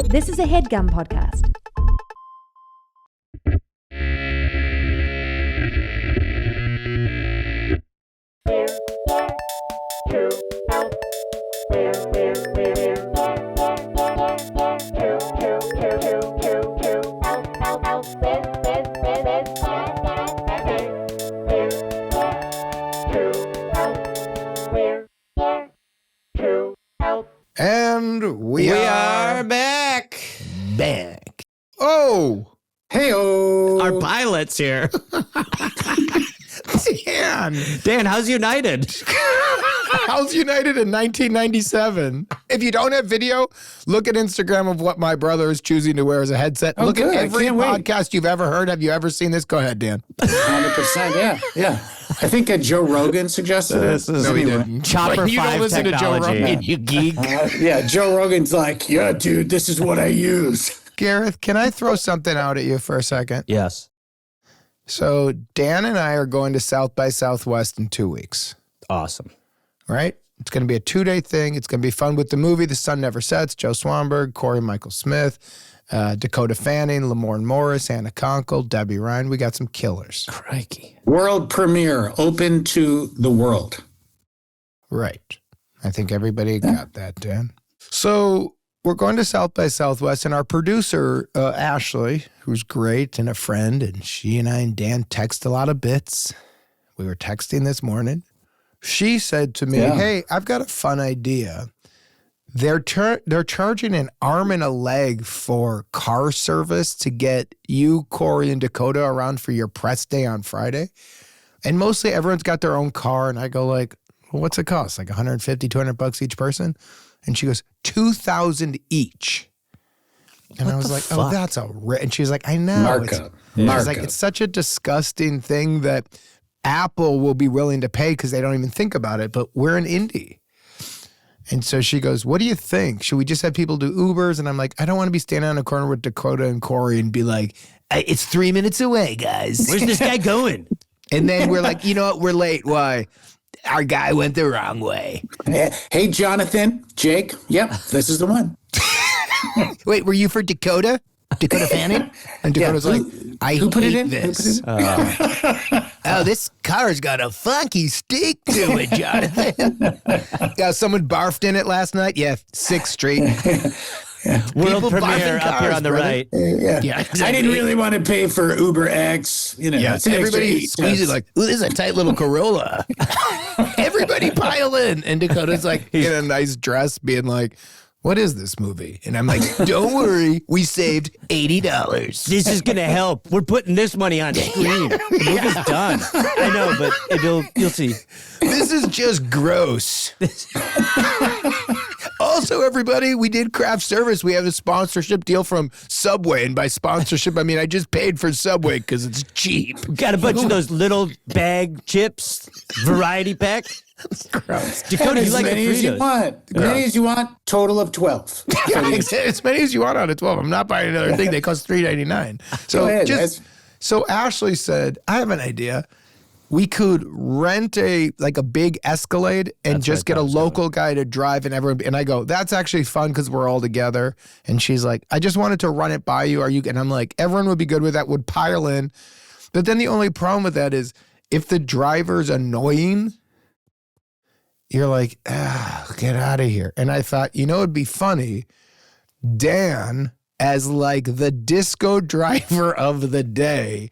This is a HeadGum podcast. And we are back. Oh, Hey-o. Our pilot's here. Dan, how's United? how's United in 1997? If you don't have video, look at Instagram of what my brother is choosing to wear as a headset. Oh, look good. at I every can't wait. podcast you've ever heard. Have you ever seen this? Go ahead, Dan. 100%, yeah. I think Joe Rogan suggested it. No, he didn't. Chopper Wait, you don't 5 listen to Joe technology. Rogan, you geek. Joe Rogan's like, yeah, dude, this is what I use. Gareth, can I throw something out at you for a second? Yes. So Dan and I are going to South by Southwest in 2 weeks, Awesome. right? It's going to be a 2-day thing. It's going to be fun with the movie The Sun Never Sets, Joe Swanberg, Corey Michael Smith, Dakota Fanning, Lamorne Morris, Anna Conkle, Debbie Ryan. We got some killers. Crikey. World premiere, open to the world. Right. I think everybody got that, Dan. So we're going to South by Southwest, and our producer, Ashley, who's great and a friend, and she and I and Dan text a lot of bits. We were texting this morning. She said to me, hey, I've got a fun idea. They're charging an arm and a leg for car service to get you, Corey, and Dakota around for your press day on Friday. And mostly everyone's got their own car, and I go like, well, what's it cost? Like $150, $200 each person? And she goes, $2,000 each. And I was like, fuck? oh, that's and she was like, I know. Markup. She's like, it's such a disgusting thing that Apple will be willing to pay because they don't even think about it, but we're an indie. And so she goes, what do you think? Should we just have people do Ubers? And I'm like, I don't want to be standing on a corner with Dakota and Corey and be like, it's 3 minutes away, guys. Where's this guy going? And then we're like, you know what? We're late. Why? Our guy went the wrong way. Hey, Jonathan, Jake, yep, this is the one. Wait, were you for Dakota? Dakota Fanning? And Dakota's like, who put it in? This. Oh, this car's got a funky steak to it, Jonathan. Someone barfed in it last night? Yeah, 6th Street. World People premiere barfing up here cars, on the brother. right. Yeah, exactly. I didn't really want to pay for Uber X. You know, Yeah, it's an extra everybody 8 squeezes cents. like, ooh, this is a tight little Corolla. Everybody pile in. And Dakota's like in a nice dress being like, what is this movie? And I'm like, don't worry, we saved $80. This is going to help. We're putting this money on screen. The movie's done. I know, but you'll see. This is just gross. Also, everybody, we did craft service. We have a sponsorship deal from Subway. And by sponsorship, I mean I just paid for Subway because it's cheap. Got a bunch of those little bag chips, variety pack. Gross. Dakota, you As like the many as you Fritos. want. Many as you want, total of 12. Yeah, as many as you want on a 12. I'm not buying another thing. They cost $3.99. So Go ahead, so Ashley said, I have an idea. We could rent a big Escalade and just get a local guy to drive and everyone. And I go, that's actually fun because we're all together. And she's like, I just wanted to run it by you. And I'm like, everyone would be good with that, would pile in. But then the only problem with that is if the driver's annoying, you're like, get out of here. And I thought, it'd be funny. Dan as like the disco driver of the day,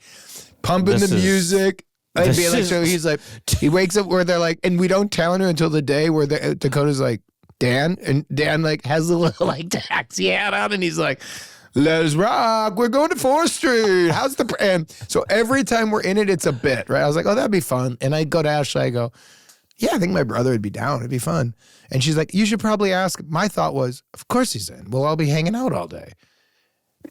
pumping the music. I'd be like, so he's like, he wakes up where they're like, and we don't tell him until the day where Dakota's like, Dan, and Dan like has a little like taxi hat on, and he's like, let's rock, we're going to 4th Street. How's the, and so every time we're in it, it's a bit, right? I was like, oh, that'd be fun. And I go to Ashley, I go, yeah, I think my brother would be down. It'd be fun. And she's like, you should probably ask. My thought was, of course he's in. We'll all be hanging out all day.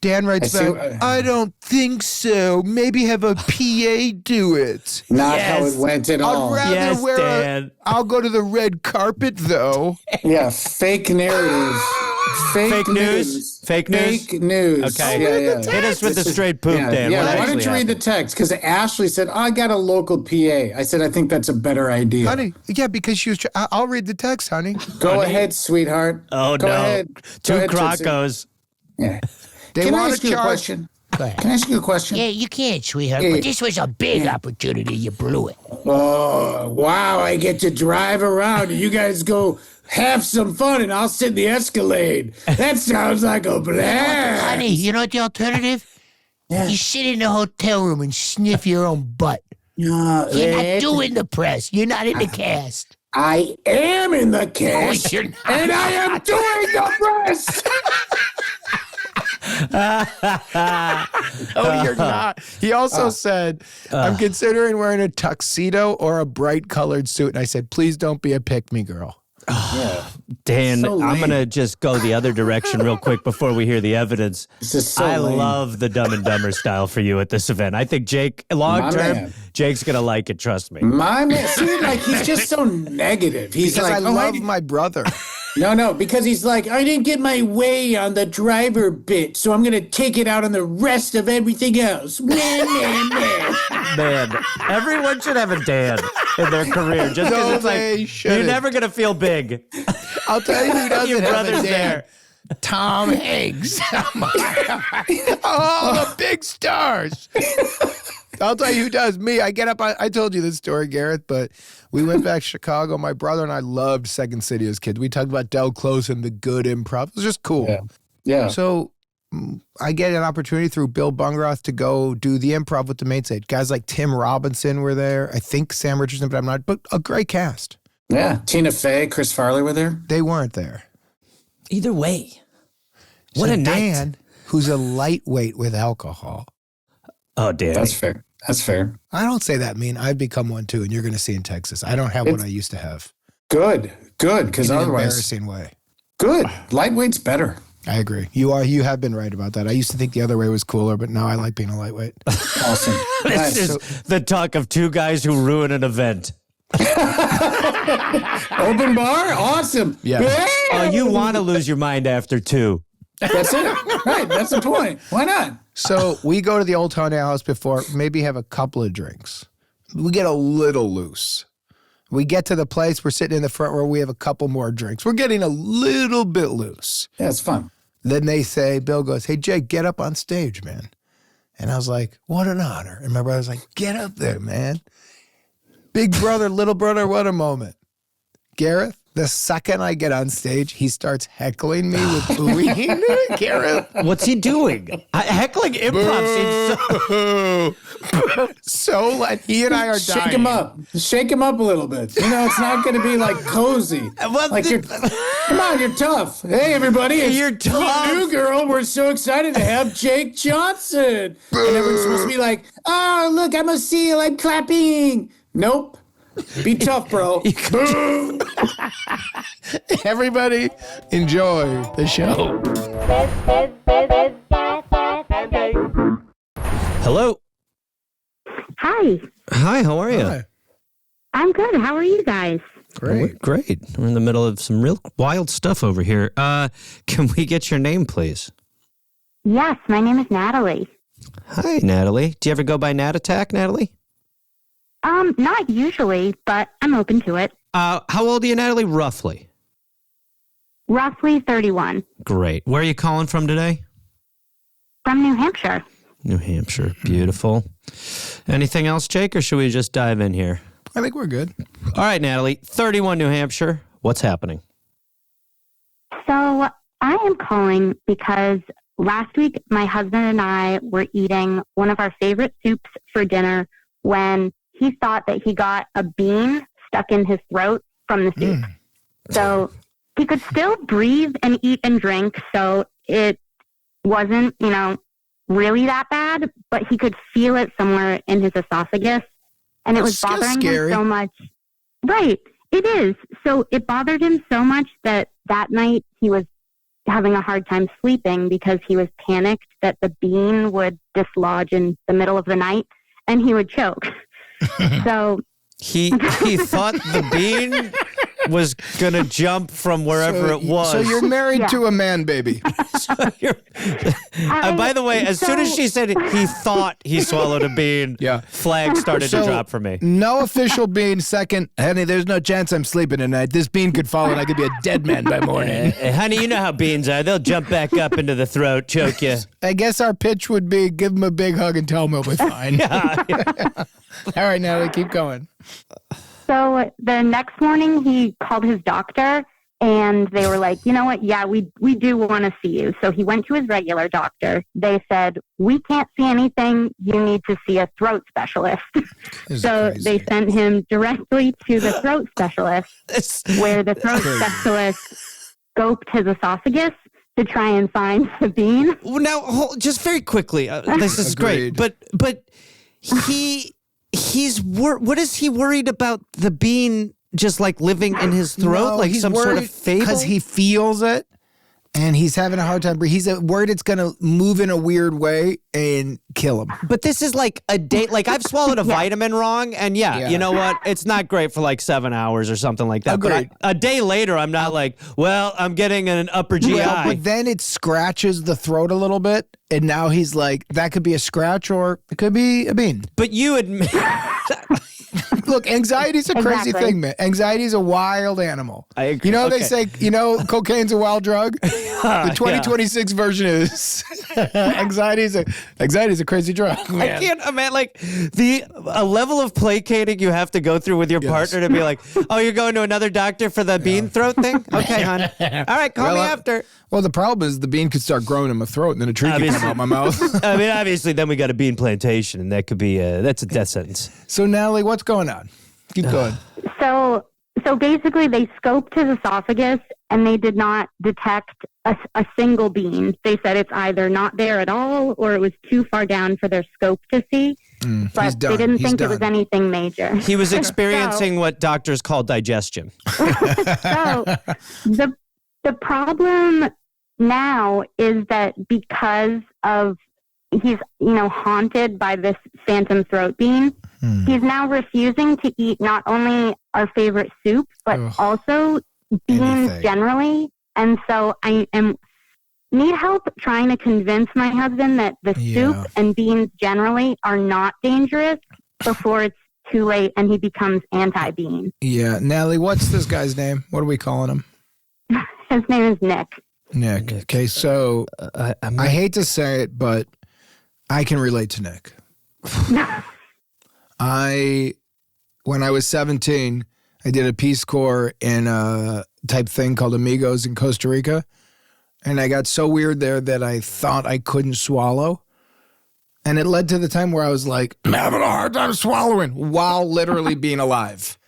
Dan writes back, I don't think so. Maybe have a PA do it. Not how it went at all. I'd rather Yes, wear Dan. I'll go to the red carpet, though. Yeah, fake narrative. Fake news. Fake news? Fake news. Okay. Yeah. Hit us with the straight poop, Dan. Yeah, What why don't actually you read the happened? text? Because Ashley said, I got a local PA. I said, I think that's a better idea. Honey, yeah, because she was, I'll read the text, honey. Go ahead, sweetheart. Oh, Go no. ahead. Go Two ahead, Tootsie. Crocos. Yeah. They Can I want ask to you a charge. question? Go ahead. Can I ask you a question? Yeah, you can, sweetheart. But this was a big opportunity. You blew it. Oh, wow. I get to drive around and you guys go have some fun and I'll sit in the Escalade. That sounds like a blast. Honey, you know what the alternative? Yeah. You sit in the hotel room and sniff your own butt. No, You're not doing the press. You're not in the cast. I am in the cast. you're not. And I am doing the press. Oh, you're not. He also said, I'm considering wearing a tuxedo or a bright colored suit. And I said, please don't be a pick-me girl. Yeah. Dan, So I'm lame. going to just go the other direction real quick before we hear the evidence. This is so I lame. love the Dumb and Dumber style for you at this event. I think Jake, long My term, man. Jake's going to like it, trust me. My man, see, like, he's just so negative. He's Because like, I oh, love my brother. No, because he's like, I didn't get my way on the driver bit, so I'm going to take it out on the rest of everything else. Man. Man, everyone should have a Dan in their career just because No, it's like, they you're shouldn't. never going to feel big. I'll tell you who doesn't Your have a brother's Dan. there. Tom Hanks. Oh, the big stars. I'll tell you who does. Me. I get up. I told you this story, Gareth, but we went back to Chicago. My brother and I loved Second City as kids. We talked about Del Close and the good improv. It was just cool. Yeah. So I get an opportunity through Bill Bungroth to go do the improv with the main stage. Guys like Tim Robinson were there. I think Sam Richardson, but I'm not. But a great cast. Yeah. Tina Fey, Chris Farley were there. They weren't there. Either way. What So a night. Dan, who's a lightweight with alcohol. Oh, Dan. That's fair. I don't say that mean. I've become one too, and you're going to see in Texas. I don't have what I used to have. Good. Because In an otherwise, embarrassing way. good. Lightweight's better. I agree. You have been right about that. I used to think the other way was cooler, but now I like being a lightweight. Awesome. This Nice. is the talk of two guys who ruin an event. Open bar? Awesome. Yeah. Oh, you want to lose your mind after two. That's it. Right. That's the point. Why not? So we go to the Old Town House before, maybe have a couple of drinks. We get a little loose. We get to the place, we're sitting in the front row, we have a couple more drinks. We're getting a little bit loose. Yeah, it's fun. Then they say, Bill goes, hey, Jake, get up on stage, man. And I was like, what an honor. And my brother's like, get up there, man. Big brother, little brother, what a moment. Gareth, the second I get on stage, he starts heckling me with booing. Gareth. What's he doing? Heckling improv seems so... So like, he and I are dying. Shake him up. Shake him up a little bit. You know, it's not going to be like cozy. Well, Like come on, you're tough. Hey, everybody. It's You're tough. New girl. We're so excited to have Jake Johnson. And everyone's supposed to be like, oh, look, I'm a seal. I'm clapping. Nope. Be tough, bro. Boom. Everybody, enjoy the show. Hello. Hi, Hi, how are you? Hi. I'm good. How are you guys? Great. Great. We're in the middle of some real wild stuff over here. Can we get your name, please? Yes, my name is Natalie. Hi, Natalie. Do you ever go by Nat Attack, Natalie? Not usually, but I'm open to it. How old are you, Natalie, roughly? Roughly 31, Great. Where are you calling from today? from New Hampshire. New Hampshire. Beautiful. Anything else, Jake, or should we just dive in here? I think we're good. All right, Natalie. 31, New Hampshire. What's happening? So I am calling because last week my husband and I were eating one of our favorite soups for dinner when he thought that he got a bean stuck in his throat from the soup. So he could still breathe and eat and drink. So it wasn't, really that bad, but he could feel it somewhere in his esophagus. And it was That's bothering scary. him so much. Right. It is. So it bothered him so much that night he was having a hard time sleeping because he was panicked that the bean would dislodge in the middle of the night and he would choke. So He thought the bean was going to jump from wherever it was. So you're married Yeah. to a man, baby. By the way, as soon as she said he thought he swallowed a bean, flags started to drop for me. No official bean. Second, honey, there's no chance I'm sleeping tonight. This bean could fall and I could be a dead man by morning. Honey, you know how beans are. They'll jump back up into the throat, choke you. I guess our pitch wowould be give him a big hug and tell him he'll be fine. All right, Natalie, keep going. So the next morning, he called his doctor, and they were like, you know what? Yeah, we do want to see you. So he went to his regular doctor. They said, we can't see anything. You need to see a throat specialist. So they sent him directly to the throat specialist, where the throat specialist scoped his esophagus to try and find the bean. Now, just very quickly, this is great, but what is he worried about the bean just like living in his throat, No, like he's some sort of fable? Because he feels it, and he's having a hard time breathing. He's worried it's going to move in a weird way and kill him. But this is like a day. Like I've swallowed a vitamin wrong, and you know what? It's not great for like 7 hours or something like that. Agreed. But a day later, I'm not like, well, I'm getting an upper GI. Well, but then it scratches the throat a little bit, and now he's like, that could be a scratch or it could be a bean. But you admit. Look, anxiety's a crazy thing, man. Anxiety's a wild animal. I agree. You know, they say, cocaine's a wild drug? The 2026 version is anxiety's a crazy drug, man. I can't imagine, like, a level of placating you have to go through with your partner to be like, oh, you're going to another doctor for the bean throat thing? Okay, hon. All right, call me after. Well, the problem is the bean could start growing in my throat, and then a tree could come out my mouth. I mean, obviously, then we got a bean plantation, and that could be, that's a death sentence. So, Natalie, what's going on? Keep going. So basically, they scoped his esophagus, and they did not detect a single bean. They said it's either not there at all, or it was too far down for their scope to see. But they didn't think it was anything major. He was experiencing what doctors call digestion. So the problem now is that because of he's haunted by this phantom throat bean, he's now refusing to eat not only our favorite soup but also beans generally. And so I need help trying to convince my husband that the soup and beans generally are not dangerous before it's too late and he becomes anti-bean. Yeah, Natalie, what's this guy's name? What are we calling him? His name is Nick. Nick. Okay, so I hate to say it, but I can relate to Nick. When I was 17, I did a Peace Corps in a type thing called Amigos in Costa Rica. And I got so weird there that I thought I couldn't swallow. And it led to the time where I was like, I'm having a hard time swallowing while literally being alive.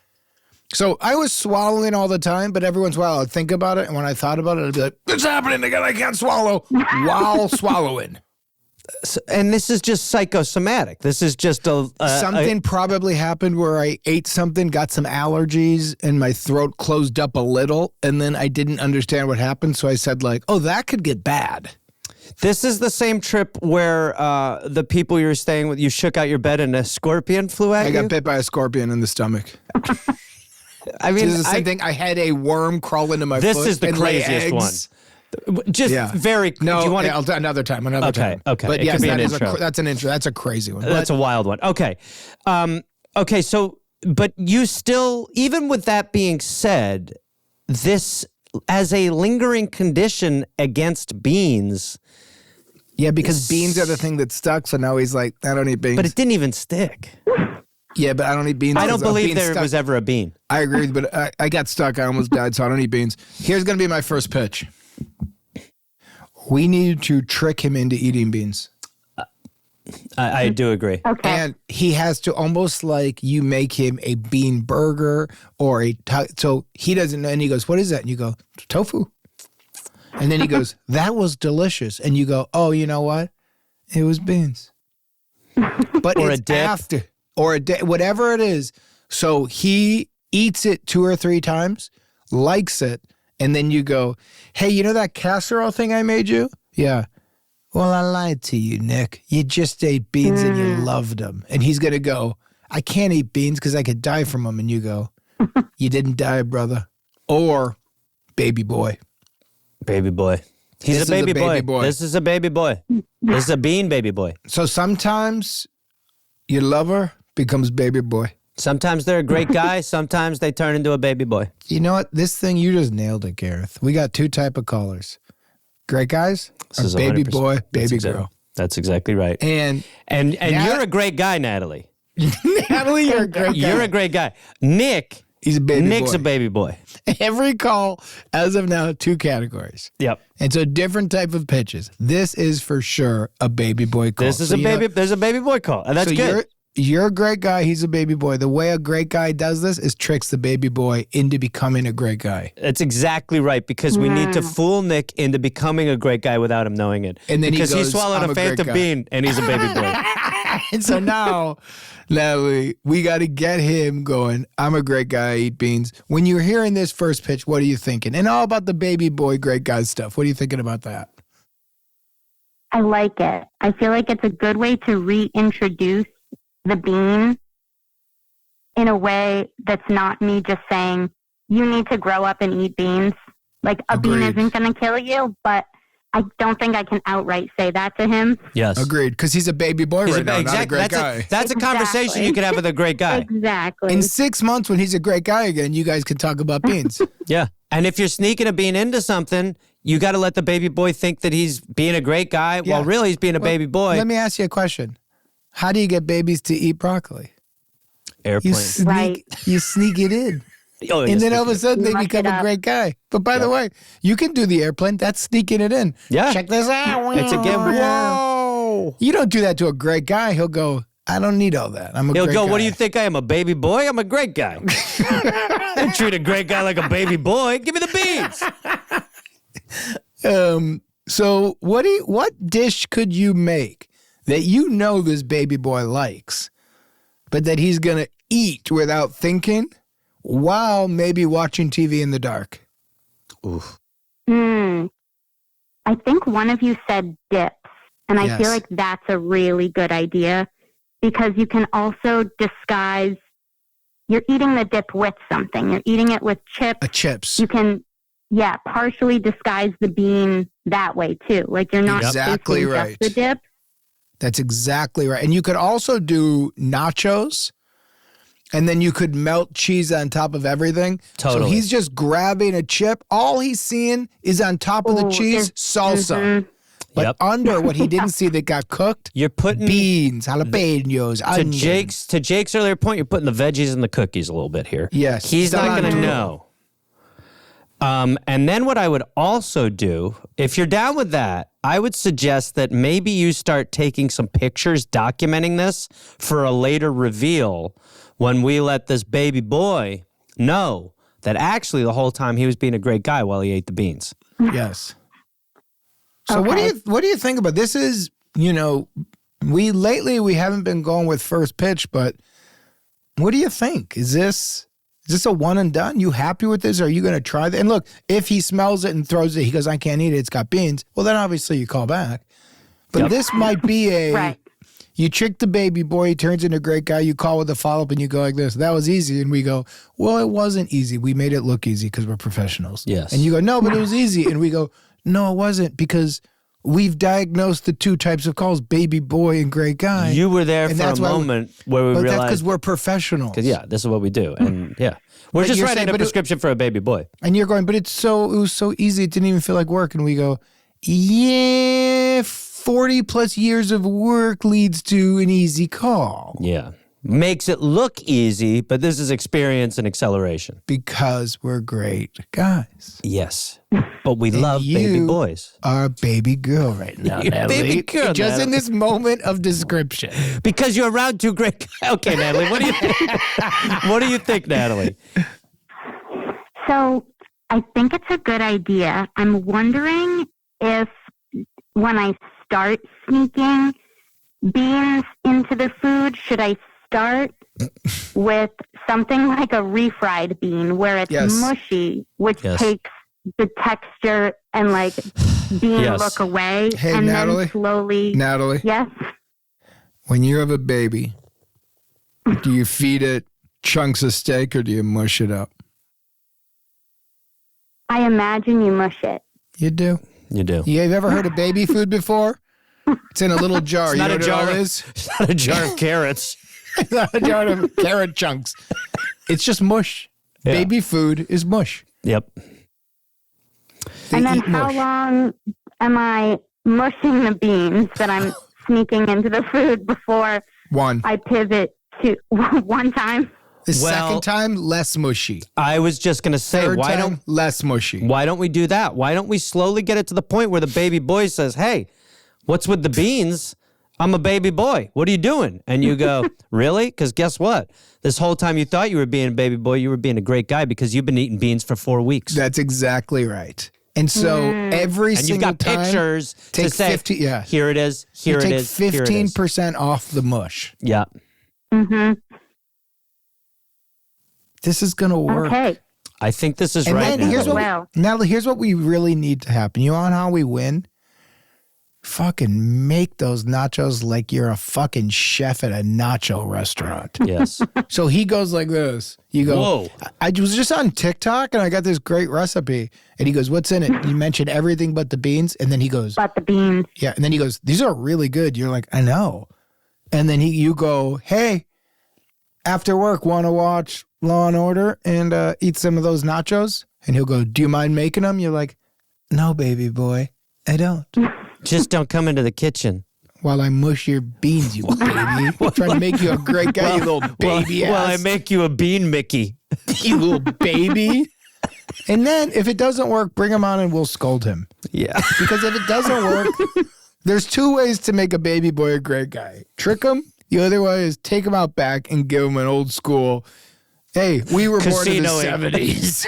So I was swallowing all the time, but every once in a while I'd think about it. And when I thought about it, I'd be like, it's happening again. I can't swallow while swallowing. And this is just psychosomatic. This is just something probably happened where I ate something, got some allergies, and my throat closed up a little, and then I didn't understand what happened, so I said like, oh, that could get bad. This is the same trip where the people you were staying with, you shook out your bed and a scorpion flew at you? I got bit by a scorpion in the stomach. I mean, it's the same thing. I had a worm crawl into my foot. This is the craziest one. Just very. No, do you want I'll do another time. Okay. But it yes, that's an intro. That's a crazy one. That's a wild one. Okay. Okay. So, but you still, even with that being said, this as a lingering condition against beans. Yeah, because beans are the thing that stuck. So now he's like, I don't eat beans. But it didn't even stick. Yeah, but I don't eat beans. I don't believe there was ever a bean. I agree, but I got stuck. I almost died, so I don't eat beans. Here's going to be my first pitch. We need to trick him into eating beans. I do agree. Okay. And he has to almost like you make him a bean burger or so he doesn't know. And he goes, what is that? And you go, tofu. And then he goes, that was delicious. And you go, oh, you know what? It was beans. But or it's a dip. after. Or whatever it is. So he eats it 2 or 3 times, likes it, and then you go, hey, you know that casserole thing I made you? Yeah. Well, I lied to you, Nick. You just ate beans and you loved them. And he's going to go, I can't eat beans because I could die from them. And you go, you didn't die, brother. Or baby boy. Baby boy. He's This a is baby boy. This is a baby boy. This is a bean baby boy. So sometimes your lover becomes baby boy. Sometimes they're a great guy. Sometimes they turn into a baby boy. You know what? This thing, you just nailed it, Gareth. We got two type of callers. Great guys This is or baby 100%. boy, baby That's girl. That's exactly right. And you're a great guy, Natalie. Natalie, you're a great guy. You're a great guy. Nick. He's a baby Nick's boy. a baby boy. Every call, as of now, 2 categories. Yep. And so different type of pitches. This is for sure a baby boy call. This is a baby. There's a baby boy call, and that's so good. You're a great guy. He's a baby boy. The way a great guy does this is tricks the baby boy into becoming a great guy. That's exactly right, because we need to fool Nick into becoming a great guy without him knowing it. And then because he goes, swallowed "I'm a a great Fanta guy." bean and he's a baby boy. And so now, Natalie, we got to get him going. I'm a great guy. I eat beans. When you're hearing this first pitch, what are you thinking? And all about the baby boy great guy stuff. What are you thinking about that? I like it. I feel like it's a good way to reintroduce the bean in a way that's not me just saying, you need to grow up and eat beans. Like, a bean Agreed. isn't going to kill you, but I don't think I can outright say that to him. Yes. Agreed. Because he's a baby boy right now, not a great guy. That's a conversation Exactly. you could have with a great guy. Exactly. In 6 months, when he's a great guy again, you guys can talk about beans. Yeah. And if you're sneaking a bean into something, you got to let the baby boy think that he's being a great guy Yeah. while really he's being a baby boy. Let me ask you a question. How do you get babies to eat broccoli? Airplane. You sneak it in. Oh, And yes, then all of a sudden they Mush become it a up. great guy. But by the way, you can do the airplane. That's sneaking it in. Yeah. Check this out. It's a given. Whoa. You don't do that to a great guy. He'll go, I don't need all that. I'm a He'll great go, guy. what do you think I am, a baby boy? I'm a great guy. Don't treat a great guy like a baby boy. Give me the beans. So what dish could you make that you know this baby boy likes, but that he's going to eat without thinking while maybe watching TV in the dark? Oof. I think one of you said dips, and I Yes. feel like that's a really good idea because you can also disguise, you're eating the dip with something. You're eating it with chips. Chips. You can, partially disguise the bean that way too. Like you're not Exactly tasting right. just the dip. That's exactly right. And you could also do nachos, and then you could melt cheese on top of everything. Totally. So he's just grabbing a chip. All he's seeing is on top of the Ooh, cheese, salsa. But Yep. under what he didn't see that got cooked, You're putting beans, jalapenos, to onions. Jake's earlier point, you're putting the veggies in the cookies a little bit here. Yes. He's not going to Cilantro. know. And then what I would also do, if you're down with that, I would suggest that maybe you start taking some pictures documenting this for a later reveal when we let this baby boy know that actually the whole time he was being a great guy while he ate the beans. Yes. So what do you think about this? Is, we haven't been going with first pitch, but what do you think? Is this a one and done? You happy with this? Are you going to try that? And look, if he smells it and throws it, he goes, I can't eat it, it's got beans. Well, then obviously you call back. But this might be Right. you trick the baby boy, he turns into a great guy, you call with a follow-up and you go like this, that was easy. And we go, well, it wasn't easy. We made it look easy because we're professionals. Yes. And you go, no, but it was easy. And we go, no, it wasn't, because we've diagnosed the two types of calls, baby boy and great guy. You were there And for a that's why moment where we But that's realized, because we're professionals. this is what we do. And we're But just you're writing saying- a but it- prescription for a baby boy. And you're going, but it was so easy, it didn't even feel like work. And we go, yeah, 40 plus years of work leads to an easy call. Yeah. Makes it look easy, but this is experience and acceleration. Because we're great guys. Yes. But we love baby you boys. Are a baby girl right now, You're Natalie. baby girl, Just Natalie. in this moment of description. Because you're around two great guys. Okay, Natalie, what do you think? What do you think, Natalie? So I think it's a good idea. I'm wondering if when I start sneaking beans into the food, should I start with something like a refried bean where it's Yes. mushy, which Yes. takes the texture and like bean Yes. look away, Hey, and Natalie? then slowly, Natalie, yes, when you have a baby, do you feed it chunks of steak or do you mush it up? I imagine you mush it. You do? You do. You ever heard of baby food before? It's in a little jar. It's not you know a jar. what it is? It's not a jar of carrots. It's not a jar of carrot chunks. It's just mush. Yeah. Baby food is mush. Yep. They And then eat how mush. long am I mushing the beans that I'm sneaking into the food before One. I pivot to one time? The Well- second time, less mushy. I was just going to say, Third why time, don't less mushy. Why don't we do that? Why don't we slowly get it to the point where the baby boy says, hey, what's with the beans? I'm a baby boy. What are you doing? And you go, really? Because guess what? This whole time you thought you were being a baby boy, you were being a great guy because you've been eating beans for 4 weeks. That's exactly right. And so every And you've single got time, pictures to take say, 50 yeah. here it is, here you it take is, here it is. 15% off the mush. Yeah. Mm-hmm. This is going to work. Okay. I think this is And right. then here's Natalie. what, Natalie, here's what we really need to happen. You want how we win? Fucking make those nachos like you're a fucking chef at a nacho restaurant. Yes. So he goes like this. You go, Whoa. I was just on TikTok and I got this great recipe. And he goes, what's in it? You mentioned everything but the beans. And then he goes, But the beans. yeah. And then he goes, these are really good. You're like, I know. And then you go, hey, after work, want to watch Law and Order and eat some of those nachos? And he'll go, do you mind making them? You're like, no, baby boy, I don't. Just don't come into the kitchen. While I mush your beans, you baby. I'm trying to make you a great guy, you little baby Well, I ass. make you a bean Mickey. You little baby. And then if it doesn't work, bring him on and we'll scold him. Yeah. Because if it doesn't work, there's two ways to make a baby boy a great guy. Trick him. The other way is take him out back and give him an old school, hey, we were born in the Casino-ing. 70s.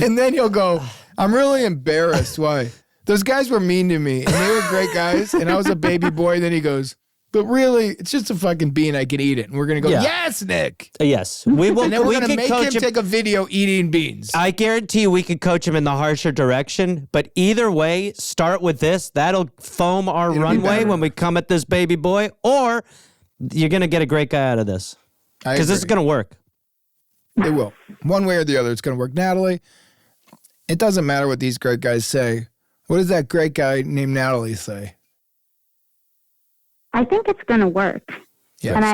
And then he'll go, I'm really embarrassed. Why? Those guys were mean to me and they were great guys and I was a baby boy. And then he goes, but really, it's just a fucking bean. I can eat it. And we're going to go, Yeah. yes, Nick. Yes. We will. And then we're We going to can make coach him take a video eating beans. I guarantee you we could coach him in the harsher direction, but either way, start with this. That'll foam our It'll be runway better. when we come at this baby boy, or you're going to get a great guy out of this. I Because this is agree. going to work. It will. One way or the other, it's going to work. Natalie, it doesn't matter what these great guys say. What does that great guy named Natalie say? I think it's going to work. Yeah. And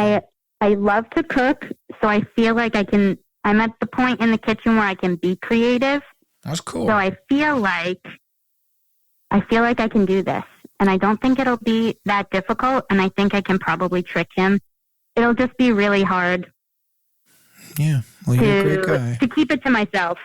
I love to cook, so I feel like I'm at the point in the kitchen where I can be creative. That's cool. So I feel like I can do this. And I don't think it'll be that difficult. And I think I can probably trick him. It'll just be really hard Yeah. Well, you're a great guy. to keep it to myself.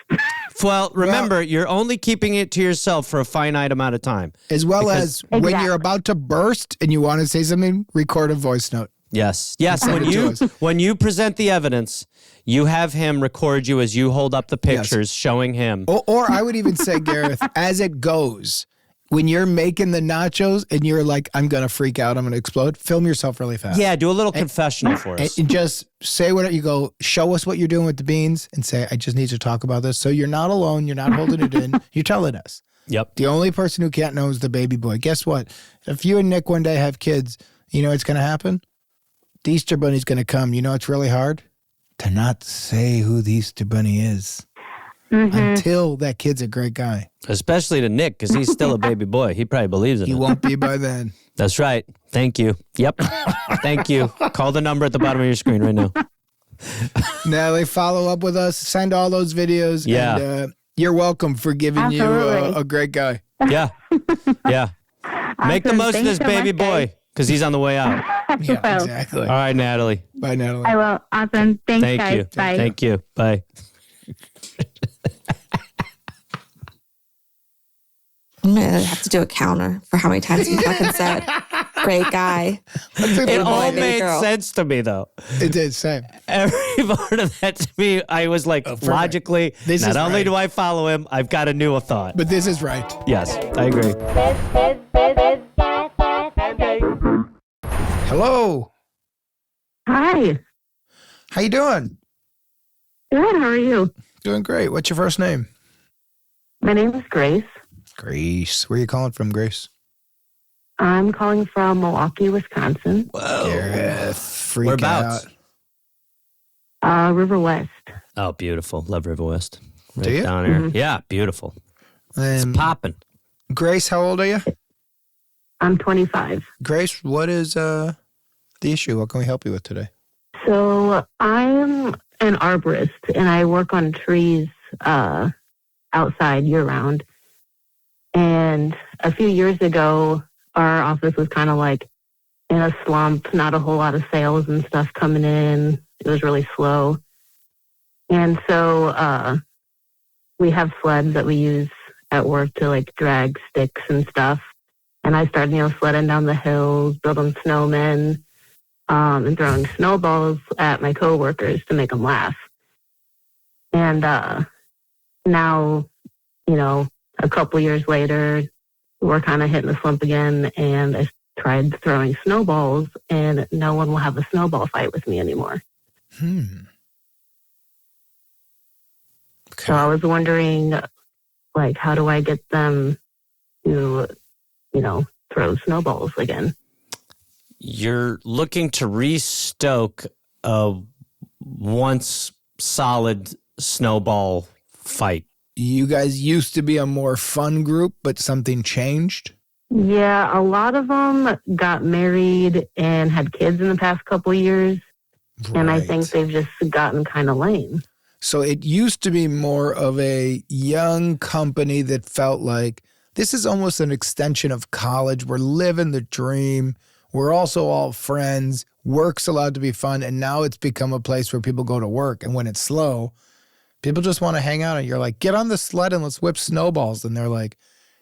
Well, remember, you're only keeping it to yourself for a finite amount of time. As well Because- as when Exactly. you're about to burst and you want to say something, record a voice note. Yes. Send it to us. When you present the evidence, you have him record you as you hold up the pictures showing him. Or I would even say, Gareth, as it goes, when you're making the nachos and you're like, I'm going to freak out, I'm going to explode, film yourself really fast. Yeah, do a little confessional for And, us. and just say what you go, show us what you're doing with the beans and say, I just need to talk about this. So you're not alone. You're not holding it in. You're telling us. Yep. The only person who can't know is the baby boy. Guess what? If you and Nick one day have kids, you know what's going to happen? The Easter Bunny's going to come. You know it's really hard? To not say who the Easter Bunny is until that kid's a great guy. Especially to Nick, because he's still a baby boy. He probably believes in He it. won't be by then. That's right. Thank you. Yep. Thank you. Call the number at the bottom of your screen right now. Natalie, follow up with us. Send all those videos. Yeah. And you're welcome for giving Absolutely. you a great guy. Yeah. Yeah. Make the Awesome. most of Thanks this so baby much, guys. boy, because he's on the way out. Yeah, Well, exactly. All right, Natalie. Bye, Natalie. I will. Awesome. Thanks, Thank guys. you. Bye. Thank you. Bye. I'm gonna have to do a counter for how many times you fucking said "great guy." It all baby made girl. sense to me, though. It did, same. Every part of that to me, I was like, perfect. logically, This not is only right. do I follow him, I've got a new thought. But this is right. Yes, I agree. Hello. Hi. How you doing? Good. How are you? Doing great. What's your first name? My name is Grace. Grace. Where are you calling from, Grace? I'm calling from Milwaukee, Wisconsin. Gareth. Freak Whereabouts? out. River West. Oh, beautiful. Love River West. Right Do you? down here. Yeah, beautiful. Popping. Grace, how old are you? I'm 25. Grace, what is the issue? What can we help you with today? So I'm an arborist, and I work on trees outside year-round. And a few years ago, our office was kind of like in a slump, not a whole lot of sales and stuff coming in. It was really slow. And so we have sleds that we use at work to like drag sticks and stuff. And I started, sledding down the hills, building snowmen, and throwing snowballs at my coworkers to make them laugh. And now, a couple years later, we're kind of hitting the slump again, and I tried throwing snowballs, and no one will have a snowball fight with me anymore. Okay. So I was wondering, how do I get them to, throw snowballs again? You're looking to restoke a once solid snowball fight. You guys used to be a more fun group, but something changed? Yeah, a lot of them got married and had kids in the past couple of years. Right. And I think they've just gotten kind of lame. So it used to be more of a young company that felt like this is almost an extension of college. We're living the dream. We're also all friends. Work's allowed to be fun. And now it's become a place where people go to work. And when it's slow, people just want to hang out. And you're like, get on the sled and let's whip snowballs. And they're like,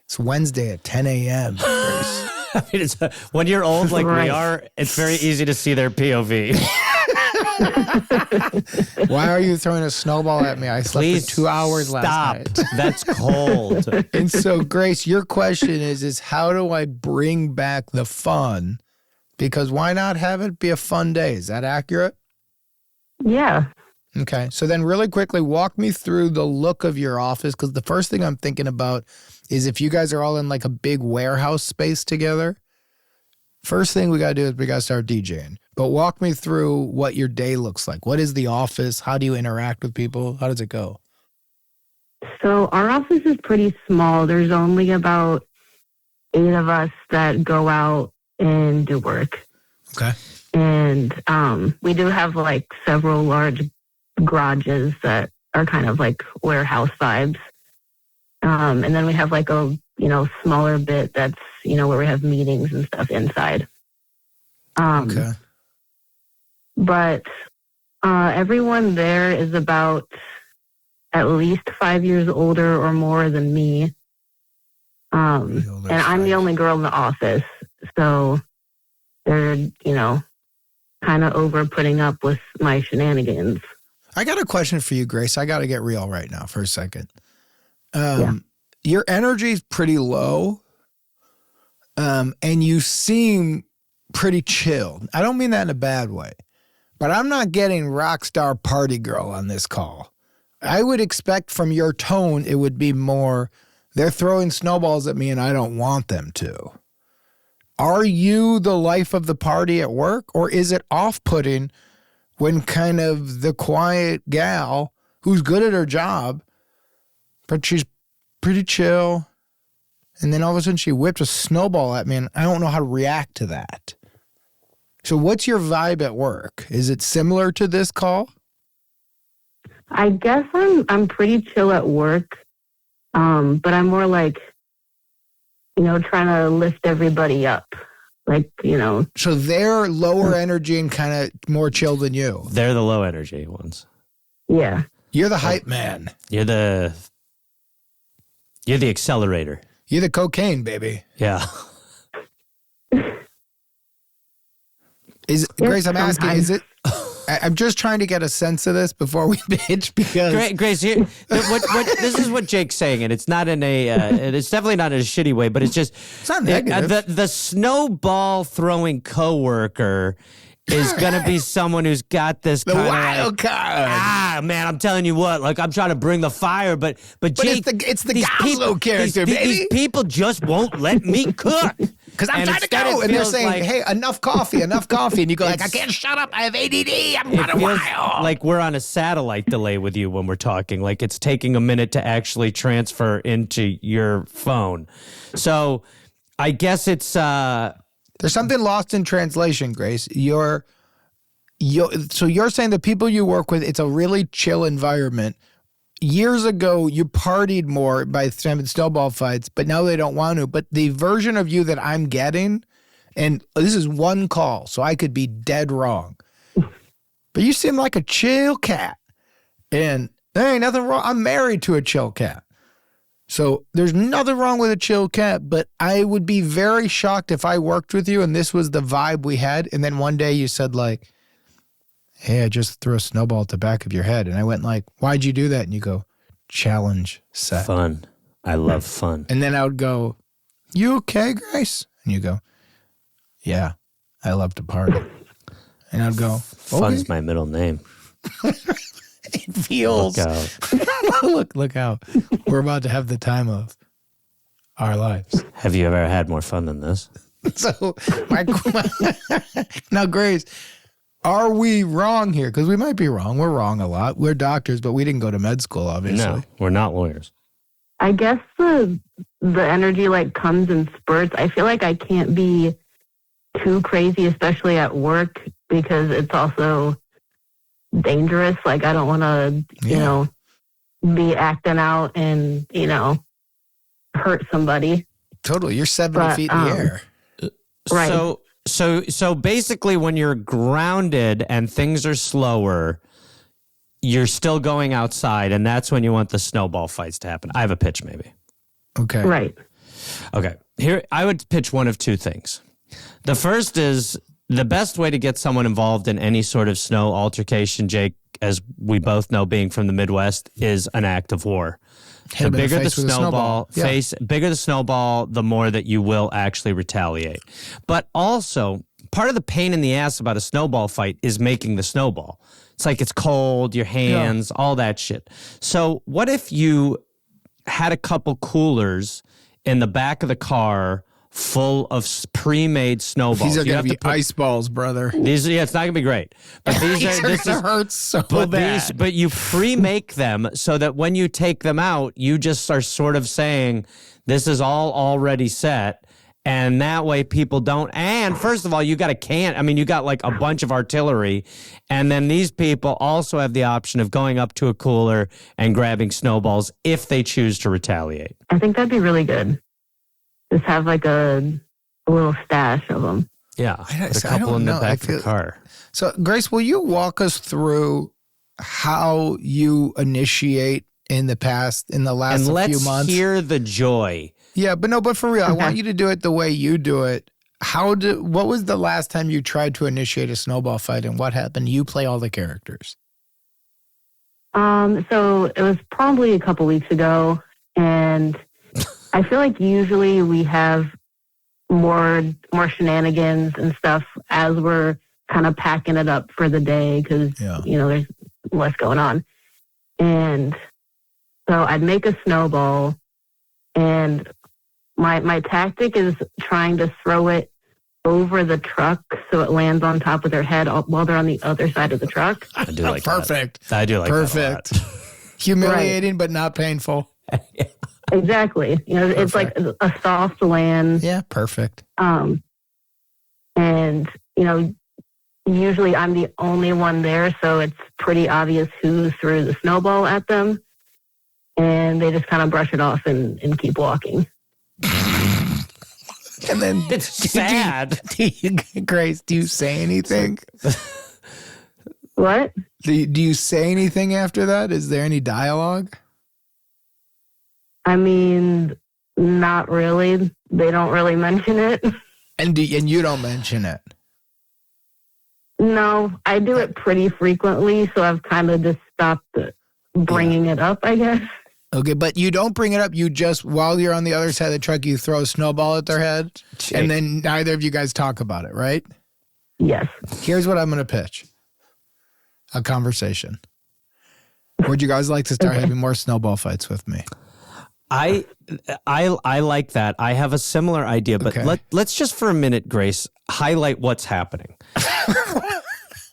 it's Wednesday at 10 a.m. I mean, when you're old like we are, it's very easy to see their POV. Why are you throwing a snowball at me? I slept for 2 hours last night. That's cold. And so, Grace, your question is how do I bring back the fun? Because why not have it be a fun day? Is that accurate? Yeah. Okay. So then really quickly, walk me through the look of your office, because the first thing I'm thinking about is if you guys are all in like a big warehouse space together, first thing we got to do is we got to start DJing. But walk me through what your day looks like. What is the office? How do you interact with people? How does it go? So our office is pretty small. There's only about 8 of us that go out and do work. Okay. And we do have like several large garages that are kind of like warehouse vibes. And then we have like a, smaller bit that's, where we have meetings and stuff inside. Okay. But everyone there is about at least 5 years older or more than me. And I'm the only girl in the office. So they're, kind of over putting up with my shenanigans. I got a question for you, Grace. I got to get real right now for a second. Yeah. Your energy is pretty low, and you seem pretty chill. I don't mean that in a bad way, but I'm not getting rock star party girl on this call. I would expect from your tone it would be more, they're throwing snowballs at me and I don't want them to. Are you the life of the party at work, or is it off-putting when kind of the quiet gal who's good at her job, but she's pretty chill, and then all of a sudden she whips a snowball at me and I don't know how to react to that? So what's your vibe at work? Is it similar to this call? I guess I'm pretty chill at work, but I'm more like, trying to lift everybody up. Like, So they're lower energy and kind of more chill than you. They're the low energy ones. Yeah. You're the hype man. You're the accelerator. You're the cocaine, baby. Yeah. Grace, I'm asking, is it? I'm just trying to get a sense of this before we pitch, because Grace, this is what Jake's saying, and it's not in a, it's definitely not in a shitty way, but it's just it's not negative. The snowball throwing coworker is gonna be someone who's got this the kind wild of card. Man, I'm telling you what, like I'm trying to bring the fire, but Jake, it's the Goslow character, these baby. people just won't let me cook. Because I'm trying to go. And they're saying, hey, enough coffee. And you go like, I can't shut up. I have ADD. I'm running wild. Like we're on a satellite delay with you when we're talking. Like it's taking a minute to actually transfer into your phone. So I guess it's... There's something lost in translation, Grace. So you're saying the people you work with, it's a really chill environment. Years ago, you partied more by having snowball fights, but now they don't want to. But the version of you that I'm getting, and this is one call, so I could be dead wrong, but you seem like a chill cat. And there ain't nothing wrong. I'm married to a chill cat. So there's nothing wrong with a chill cat, but I would be very shocked if I worked with you and this was the vibe we had. And then one day you said like, hey, I just threw a snowball at the back of your head. And I went like, why'd you do that? And you go, challenge set. Fun. I love fun. And then I would go, you okay, Grace? And you go, yeah, I love to party. And I'd go, okay. Fun's my middle name. It feels. Look out. Look out. We're about to have the time of our lives. Have you ever had more fun than this? So, now, Grace, are we wrong here? Because we might be wrong. We're wrong a lot. We're doctors, but we didn't go to med school, obviously. No, we're not lawyers. I guess the energy like comes in spurts. I feel like I can't be too crazy, especially at work, because it's also dangerous. Like I don't want to, you know, be acting out and, you know, hurt somebody. Totally. You're 70 feet in the air. Right. So basically when you're grounded and things are slower, you're still going outside, and that's when you want the snowball fights to happen. I have a pitch maybe. Okay. Right. Okay. Here, I would pitch one of two things. The first is the best way to get someone involved in any sort of snow altercation, Jake, as we both know, being from the Midwest, is an act of war. The bigger the snowball, bigger the snowball, the more that you will actually retaliate. But also, part of the pain in the ass about a snowball fight is making the snowball. It's like it's cold, your hands, all that shit. So what if you had a couple coolers in the back of the car full of pre-made snowballs? These are going to be ice balls, brother. These, it's not going to be great. But these are going to hurt so bad. But you pre-make them so that when you take them out, you just are sort of saying, this is all already set. And that way people don't. And first of all, you got a can. I mean, you got like a bunch of artillery. And then these people also have the option of going up to a cooler and grabbing snowballs if they choose to retaliate. I think that'd be really good. Just have like a little stash of them. Yeah. Put a couple in the back of the car. So, Grace, will you walk us through how you initiate in the last few months? And let's hear the joy. Yeah, but for real, I want you to do it the way you do it. What was the last time you tried to initiate a snowball fight, and what happened? You play all the characters. So it was probably a couple weeks ago, and I feel like usually we have more shenanigans and stuff as we're kind of packing it up for the day because, you know, there's less going on. And so I'd make a snowball, and my tactic is trying to throw it over the truck so it lands on top of their head while they're on the other side of the truck. I do like Perfect. that. I do like Perfect. that a lot. Humiliating, but not painful. Exactly. You know, it's like a soft land. Yeah, perfect. And, you know, usually I'm the only one there, so it's pretty obvious who threw the snowball at them. And they just kind of brush it off and keep walking. And then it's sad. Grace, do you say anything? What? Do you say anything after that? Is there any dialogue? I mean, not really. They don't really mention it. And you don't mention it? No, I do it pretty frequently, so I've kind of just stopped bringing it up, I guess. Okay, but you don't bring it up. You just, while you're on the other side of the truck, you throw a snowball at their head, and then neither of you guys talk about it, right? Yes. Here's what I'm going to pitch. A conversation. Would you guys like to start having more snowball fights with me? I I like that. I have a similar idea, but Okay. let's just for a minute, Grace, highlight what's happening.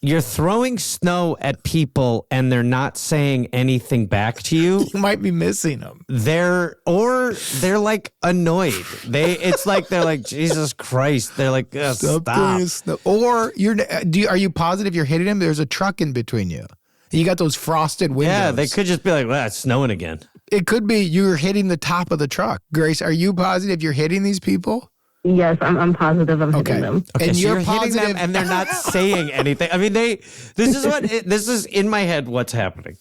You're throwing snow at people and they're not saying anything back to you. You might be missing them. They're like annoyed. It's like they're like, Jesus Christ. They're like, stop. Or are you positive you're hitting them? There's a truck in between you. You got those frosted windows. Yeah, they could just be like, well, it's snowing again. It could be you're hitting the top of the truck. Grace, are you positive you're hitting these people? Yes, I'm positive I'm hitting them. Okay, And so you're hitting them positive- and they're not saying anything. I mean, this is in my head what's happening.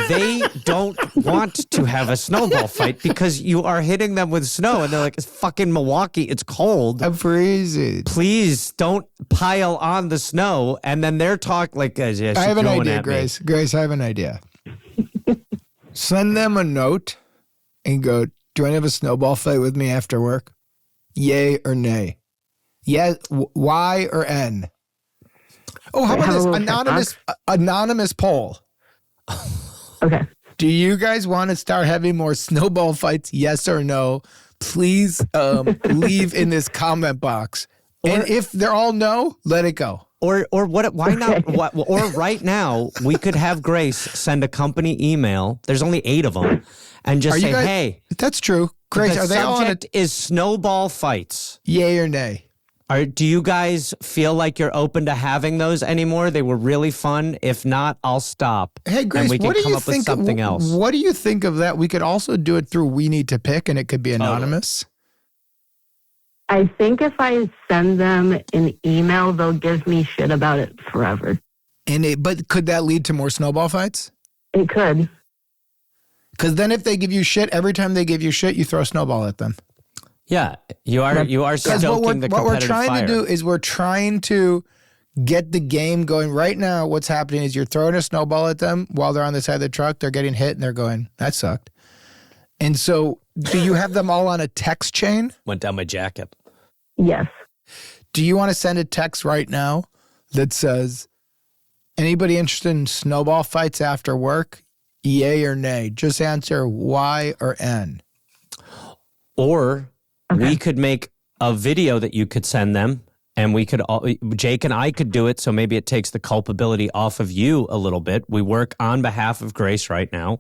They don't want to have a snowball fight because you are hitting them with snow and they're like, it's fucking Milwaukee, it's cold. I'm freezing. Please don't pile on the snow. And then they're talking like, I I have an idea, Grace. Grace, I have an idea. Send them a note and go, do you want to have a snowball fight with me after work? Yay or nay? Yeah, Y or N? Oh, how about this anonymous poll? Okay. Do you guys want to start having more snowball fights? Yes or no? Please leave in this comment box. And if they're all no, let it go. Or what? Why not? Or right now, we could have Grace send a company email. There's only 8 of them, and just say, "Hey, that's true. Grace, the are they all on subject is snowball fights? Yay or nay? Do you guys feel like you're open to having those anymore? They were really fun. If not, I'll stop. Hey, Grace, and we can what do come you up think? with something else. What do you think of that? We could also do it through We Need to Pick, and it could be anonymous. I think if I send them an email, they'll give me shit about it forever. But could that lead to more snowball fights? It could. Because then if they give you shit, every time they give you shit, you throw a snowball at them. Yeah, you are stoking the competitive fire. What we're trying to do is we're trying to get the game going. Right now, what's happening is you're throwing a snowball at them while they're on the side of the truck. They're getting hit and they're going, that sucked. And so do you have them all on a text chain? Went down my jacket. Yes. Do you want to send a text right now that says, anybody interested in snowball fights after work? Yay or nay? Just answer Y or N. Or we could make a video that you could send them, and Jake and I could do it, so maybe it takes the culpability off of you a little bit. We work on behalf of Grace right now.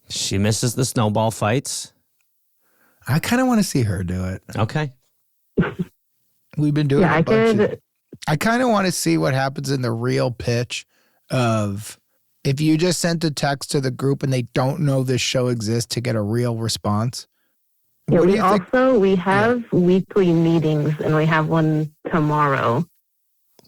She misses the snowball fights. I kind of want to see her do it. Okay. We've been doing I kind of want to see what happens in the real pitch of if you just sent a text to the group and they don't know this show exists to get a real response. Yeah, we have weekly meetings and we have one tomorrow.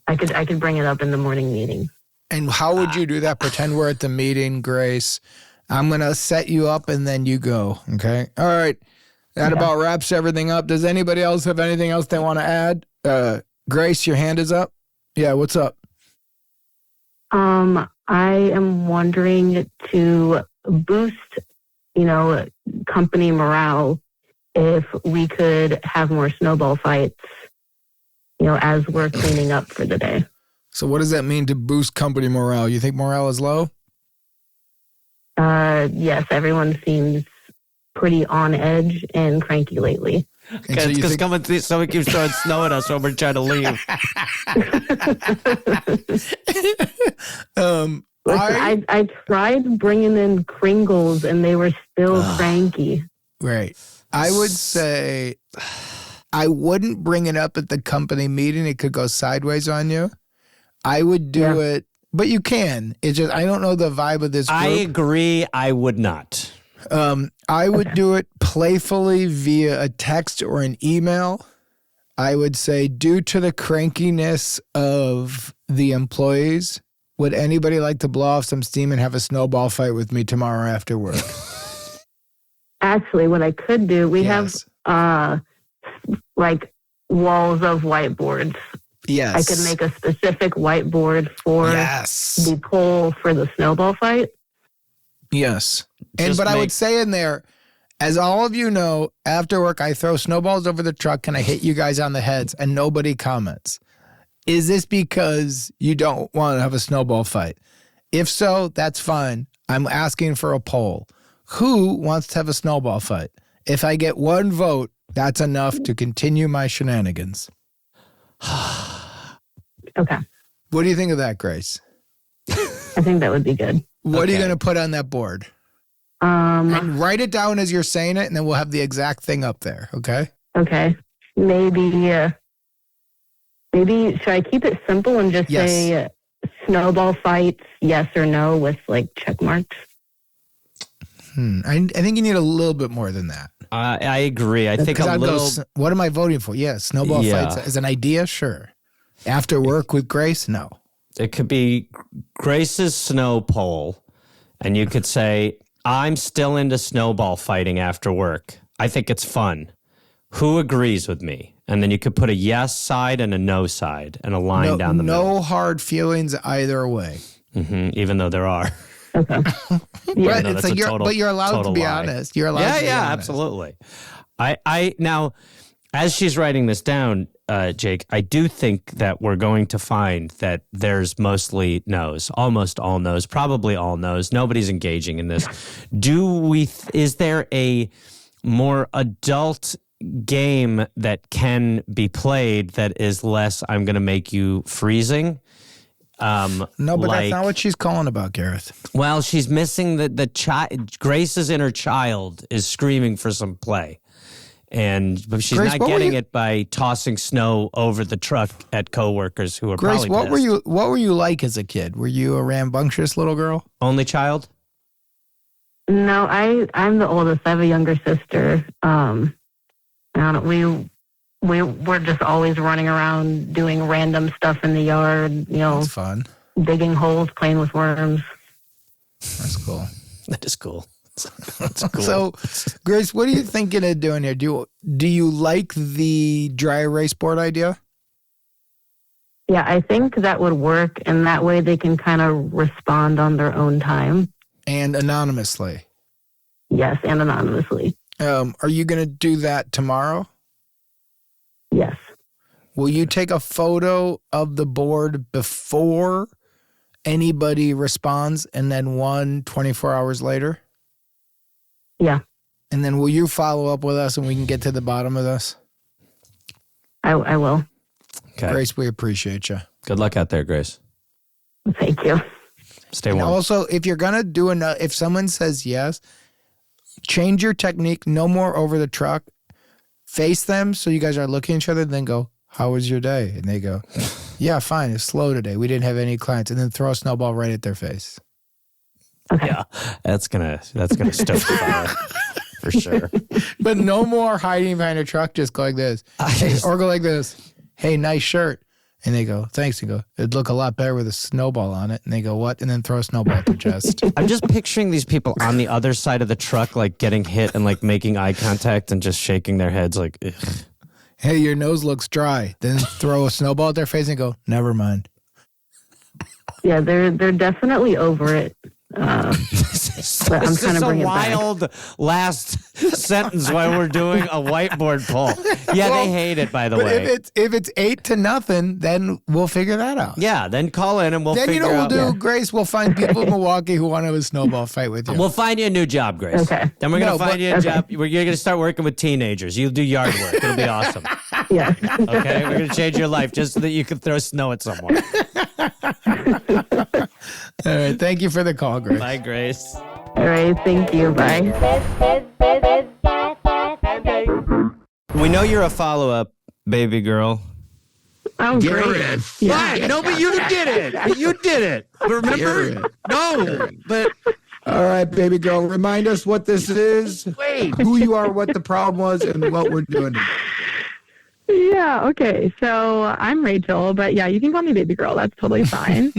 I could bring it up in the morning meeting. And how would you do that? Pretend we're at the meeting, Grace. I'm going to set you up and then you go. Okay. All right. That about wraps everything up. Does anybody else have anything else they want to add? Grace, your hand is up. Yeah. What's up? I am wondering to boost, company morale if we could have more snowball fights, as we're cleaning up for the day. So what does that mean to boost company morale? You think morale is low? Yes, everyone seems pretty on edge and cranky lately. Because someone keeps throwing snow at us when we're trying to leave. I tried bringing in Kringles and they were still cranky. Right. I would say I wouldn't bring it up at the company meeting. It could go sideways on you. I would do it, but you can. It's just, I don't know the vibe of this group. I agree. I would not. I would do it playfully via a text or an email. I would say, due to the crankiness of the employees, would anybody like to blow off some steam and have a snowball fight with me tomorrow after work? Actually, what I could do, we have like walls of whiteboards. Yes. I could make a specific whiteboard for the poll for the snowball fight. Yes. But I would say in there, as all of you know, after work, I throw snowballs over the truck and I hit you guys on the heads and nobody comments. Is this because you don't want to have a snowball fight? If so, that's fine. I'm asking for a poll. Who wants to have a snowball fight? If I get one vote, that's enough to continue my shenanigans. Okay. What do you think of that, Grace? I think that would be good. What are you going to put on that board? And write it down as you're saying it, and then we'll have the exact thing up there, okay? Okay. Maybe should I keep it simple and just say snowball fights, yes or no, with like check marks? I think you need a little bit more than that. I agree. I think a little. What am I voting for? Yeah, snowball fights as an idea, sure. After work with Grace, no. It could be Grace's snow pole, and you could say, I'm still into snowball fighting after work. I think it's fun. Who agrees with me? And then you could put a yes side and a no side and a line down the middle. No hard feelings either way. Even though there are. Okay. Yeah, no, it's like but you're allowed to be honest. You're allowed to be honest. Absolutely. I now, as she's writing this down, Jake, I do think that we're going to find that there's mostly no's, almost all no's, probably all no's. Nobody's engaging in this. Is there a more adult game that can be played that is less, I'm going to make you freezing? No, but that's not what she's calling about, Gareth. Well, she's missing the child. Grace's inner child is screaming for some play. But she's Grace, not getting it by tossing snow over the truck at coworkers who are Grace, probably pissed. what were you like as a kid? Were you a rambunctious little girl? Only child? No, I'm the oldest. I have a younger sister. We were just always running around doing random stuff in the yard, That's fun. Digging holes, playing with worms. That's cool. That is cool. That's cool. So, Grace, what are you thinking of doing here? Do you like the dry erase board idea? Yeah, I think that would work, and that way they can kind of respond on their own time. And anonymously? Yes, and anonymously. Are you going to do that tomorrow? Yes. Will you take a photo of the board before anybody responds and then 24 hours later? Yeah. And then will you follow up with us and we can get to the bottom of this? I will. Okay. Grace, we appreciate you. Good luck out there, Grace. Thank you. Stay And warm. also, if you're going to do if someone says yes, change your technique. No more over the truck. Face them so you guys are looking at each other, and then go, how was your day? And they go, yeah, fine. It's slow today. We didn't have any clients. And then throw a snowball right at their face. Okay. Yeah, that's gonna stoke the fire for sure. But no more hiding behind a truck. Just go like this. Or go like this. Hey, nice shirt. And they go, thanks. And go, it'd look a lot better with a snowball on it. And they go, what? And then throw a snowball at their chest. I'm just picturing these people on the other side of the truck, like getting hit and like making eye contact and just shaking their heads like, ugh. Hey, your nose looks dry. Then throw a snowball at their face and go, never mind. Yeah, they're definitely over it. But I'm trying to bring it back. This is a wild last sentence while we're doing a whiteboard poll. Yeah, they hate it, by the way. If it's 8-0, then we'll figure that out. Yeah, then call in and we'll then figure out. Then we'll do, Grace, we'll find people in Milwaukee who want to have a snowball fight with you. We'll find you a new job, Grace. Okay. Then we're going to find you a job. You're going to start working with teenagers. You'll do yard work. It'll be awesome. Yeah. Okay? We're going to change your life just so that you can throw snow at someone. All right. Thank you for the call, Grace. Bye, Grace. All right. Thank you. Bye. We know you're a follow-up, baby girl. Oh, great. What? No, but you did it. You did it. Remember? No, but... All right, baby girl. Remind us what this is, who you are, what the problem was, and what we're doing. Yeah, okay. So I'm Rachel, but yeah, you can call me baby girl. That's totally fine.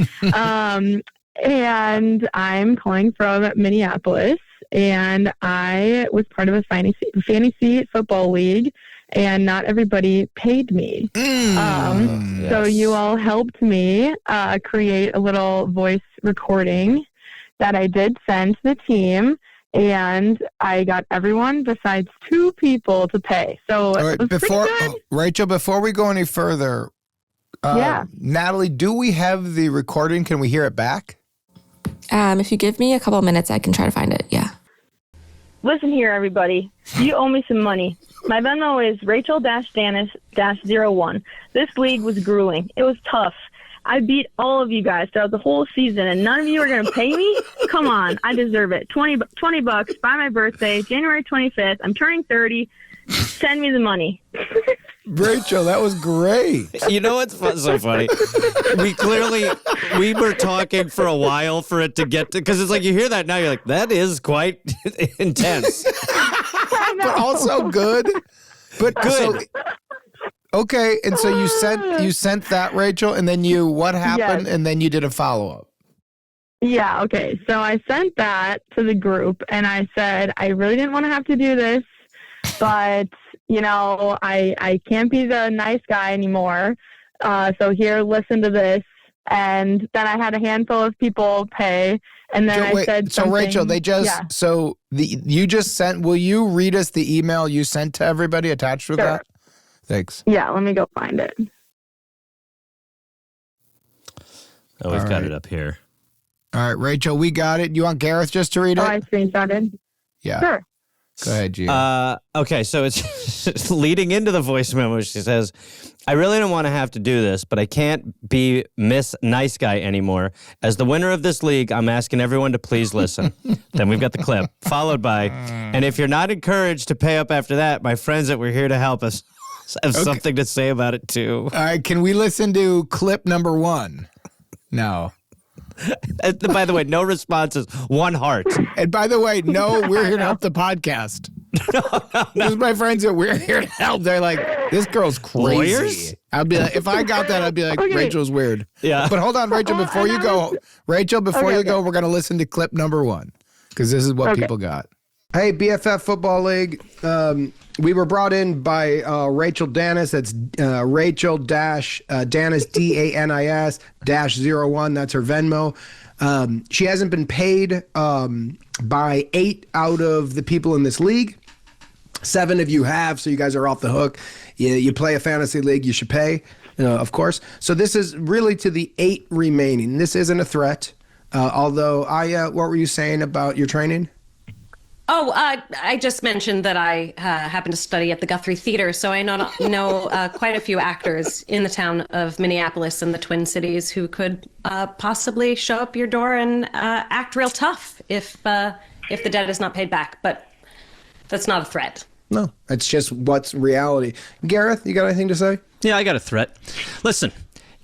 And I'm calling from Minneapolis, and I was part of a fantasy football league, and not everybody paid me. So you all helped me create a little voice recording that I did send to the team, and I got everyone besides 2 people to pay. So All right, it was pretty good. Rachel, before we go any further, Natalie, do we have the recording? Can we hear it back? If you give me a couple minutes, I can try to find it. Yeah. listen here, everybody. You owe me some money. My Venmo is Rachel-Danis-01. This league was grueling. It was tough. I beat all of you guys throughout the whole season, and none of you are going to pay me? Come on, I deserve it. $20 by my birthday, January 25th. I'm turning 30. Send me the money. Rachel, that was great. You know what's so funny? We were talking for a while for it to get to, because it's like you hear that now, you're like, that is quite intense. But also good. But good. So, okay, and so you sent that, Rachel, and then what happened? Yes. And then you did a follow-up. Yeah, okay. So I sent that to the group, and I said, I really didn't want to have to do this, but, I can't be the nice guy anymore. So here, listen to this. And then I had a handful of people pay, and then I said something. So Rachel, you just sent, will you read us the email you sent to everybody attached with that? Thanks. Yeah, let me go find it. Oh, we've got it up here. All right, Rachel, we got it. You want Gareth just to read it? I screenshotted. Yeah. Sure. Go ahead, Gio. Okay, so it's leading into the voice memo. She says, I really don't want to have to do this, but I can't be Miss Nice Guy anymore. As the winner of this league, I'm asking everyone to please listen. Then we've got the clip, followed by, and if you're not encouraged to pay up after that, my friends that were here to help us have something to say about it too. All right, can we listen to clip number 1? No. By the way, no responses, 1 heart. And by the way, no, we're here to help the podcast. No. This is my friends that we're here to help. They're like, this girl's crazy. Lawyers? I'd be like, if I got that, I'd be like, Rachel's weird. Yeah. But hold on, Rachel, before you go, we're going to listen to clip number 1, because this is what people got. Hey, BFF Football League. We were brought in by Rachel Danis. That's Rachel-Danis, Danis, -01. That's her Venmo. She hasn't been paid by 8 out of the people in this league. 7 of you have, so you guys are off the hook. You play a fantasy league, you should pay, of course. So this is really to the 8 remaining. This isn't a threat. Although, what were you saying about your training? Oh, I just mentioned that I happen to study at the Guthrie Theater, so I know quite a few actors in the town of Minneapolis and the Twin Cities who could possibly show up your door and act real tough if the debt is not paid back. But that's not a threat. No, it's just what's reality. Gareth, you got anything to say? Yeah, I got a threat. Listen,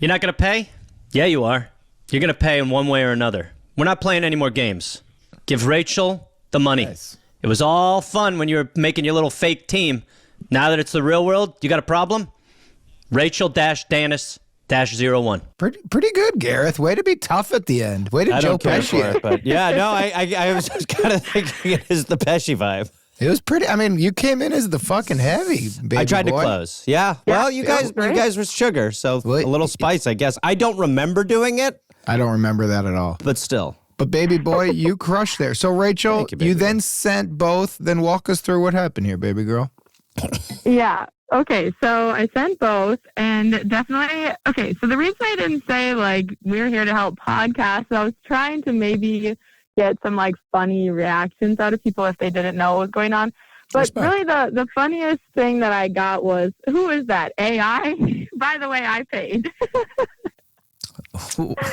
you're not going to pay? Yeah, you are. You're going to pay in one way or another. We're not playing any more games. Give Rachel the money. Nice. It was all fun when you were making your little fake team. Now that it's the real world, you got a problem? Rachel-Danis-01. Pretty good, Gareth. Way to be tough at the end. Way to Joe Pesci it. But yeah, no, I was just kind of thinking it is the Pesci vibe. It was pretty. I mean, you came in as the fucking heavy baby I tried boy. to close. Yeah. Well, you guys were sugar, so a little spice, I guess. I don't remember doing it. I don't remember that at all. But still. But baby boy, you crushed there. So Rachel, you then sent both. Then walk us through what happened here, baby girl. Yeah. Okay. So I sent both, and definitely. Okay. So the reason I didn't say we're here to help podcasts, I was trying to maybe get some funny reactions out of people if they didn't know what was going on. But really, the funniest thing that I got was, who is that AI? By the way, I paid.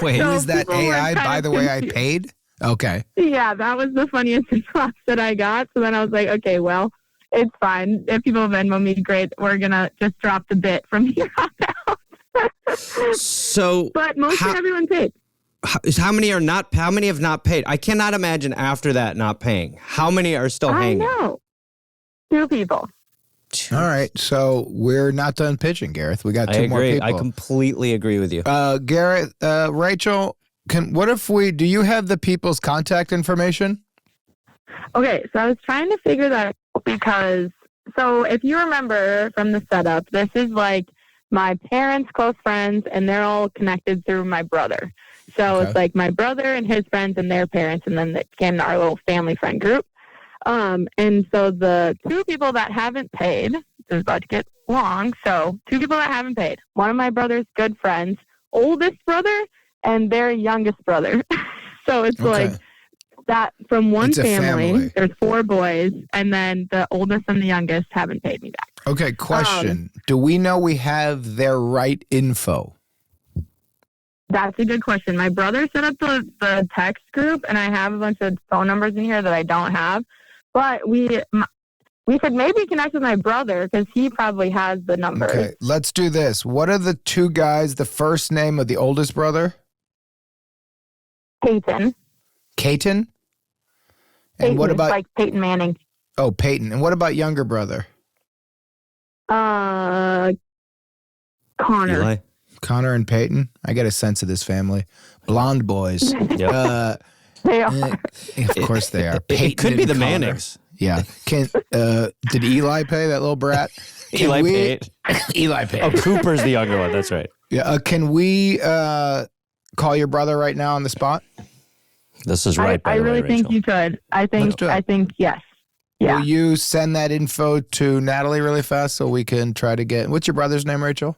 Wait, so is that AI, by the way, I paid? Okay. Yeah, that was the funniest response that I got. So then I was like, okay, well, it's fine. If people Venmo me, great. We're going to just drop the bit from here on out. So, but mostly everyone paid. How many have not paid? I cannot imagine after that not paying. How many are still hanging? I know. 2 people. All right, so we're not done pitching, Gareth. We got 2 more people. I completely agree with you. Gareth, Rachel, do you have the people's contact information? Okay, so I was trying to figure that out because, if you remember from the setup, this is my parents' close friends, and they're all connected through my brother. So it's my brother and his friends and their parents, and then it became our little family friend group. And so the 2 people that haven't paid, this is about to get long, so 2 people that haven't paid, one of my brother's good friends, oldest brother, and their youngest brother. So it's that from one It's a family. There's 4 boys, and then the oldest and the youngest haven't paid me back. Okay, question. Do we know we have their right info? That's a good question. My brother set up the text group, and I have a bunch of phone numbers in here that I don't have. But we could maybe connect with my brother because he probably has the number. Okay, let's do this. What are the 2 guys, the first name of the oldest brother? Peyton. Caton? Peyton, And what about... like Peyton Manning? Oh, Peyton. And what about younger brother? Connor. Eli? Connor and Peyton? I get a sense of this family. Blonde boys. Yep. They are. Of course they are. It could be and the Connor. Mannings. Yeah. Did Eli pay, that little brat? Eli paid. Eli paid. Oh, Cooper's the younger one. That's right. Yeah. Can we call your brother right now on the spot? This is right. I really think you could. I think yes. Yeah. Will you send that info to Natalie really fast so we can try to get... What's your brother's name, Rachel?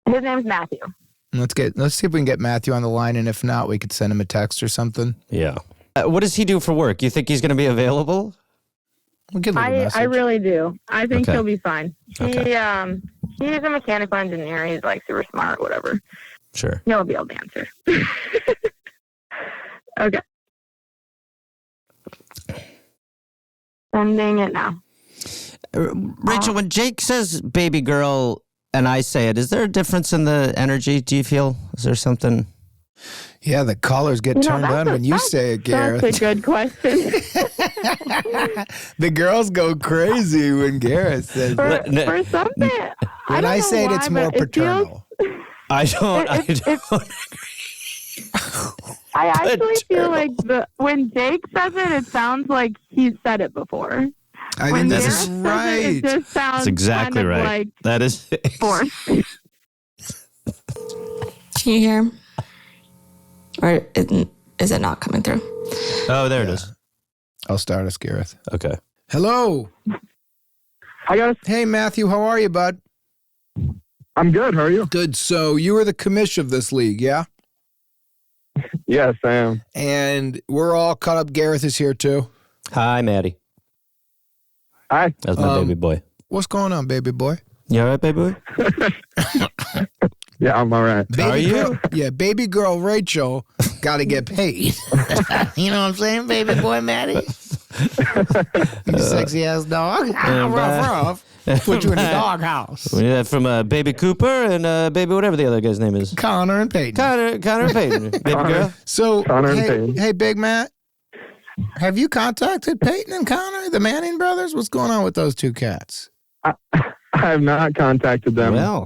His name's Matthew. Let's see if we can get Matthew on the line, and if not, we could send him a text or something. Yeah. What does he do for work? You think he's going to be available? We'll give him a message. I really do. I think Okay. he'll be fine. He's a mechanical engineer. He's like super smart, whatever. Sure. He'll be able to answer. Okay. Sending it now. Rachel, when Jake says baby girl and I say it, is there a difference in the energy? Do you feel? Is there something? Yeah, the callers get turned on when you say it, Gareth. That's a good question. The girls go crazy when Gareth says it. For something. When I say it, it's more paternal. I don't. I actually feel like when Jake says it, it sounds like he's said it before. I When think Gareth that's says right. It just sounds That's exactly kind of right. like That is forced. Can you hear him? Or is it not coming through? Oh, there it is. I'll start us, Gareth. Okay. Hello. Hi, guys. Hey, Matthew. How are you, bud? I'm good. How are you? Good. So you were the commish of this league, yeah? Yes, I am. And we're all caught up. Gareth is here, too. Hi, Maddie. Hi. That's my baby boy. What's going on, baby boy? You all right, baby boy? Yeah, I'm all right. Baby girl, yeah, baby girl Rachel got to get paid. You know what I'm saying, baby boy Matty? You sexy ass dog. Ruff. Put you in the doghouse. We need that from Baby Cooper and Baby whatever the other guy's name is. Connor and Peyton. Connor and Peyton. Baby girl. So, Connor and Peyton. hey, Big Matt, have you contacted Peyton and Connor, the Manning brothers? What's going on with those 2 cats? I have not contacted them. Well.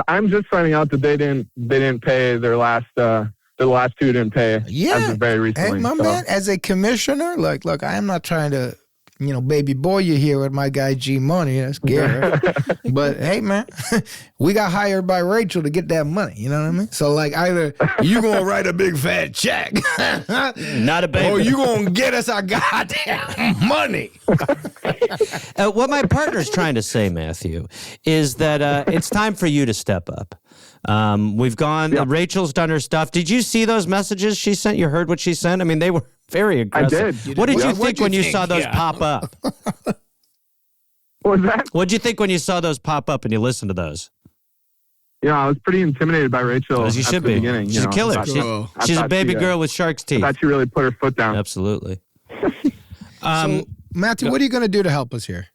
I'm just finding out that they didn't pay their last. The last 2 didn't pay. Yeah. As of very recently. Hey, my man, as a commissioner, look, I am not trying to, baby boy you here with my guy G Money. That's Gareth. But hey, man, we got hired by Rachel to get that money. You know what I mean? So either you gonna write a big fat check, Not a baby. or you gonna get us our goddamn money. What my partner's trying to say, Matthew, is that it's time for you to step up. We've gone. Yeah. Rachel's done her stuff. Did you see those messages she sent? You heard what she sent? I mean, they were very aggressive. did. What did you What'd think you when you think? saw those Yeah. pop up? What was that? What'd you think when you saw those pop up and you listened to those? I was pretty intimidated by Rachel. As you at should the be. beginning, She's a killer. I thought- I She's a thought baby she, girl with shark's I teeth. thought she really put her foot down. Absolutely. So, Matthew, what are you gonna do to help us here?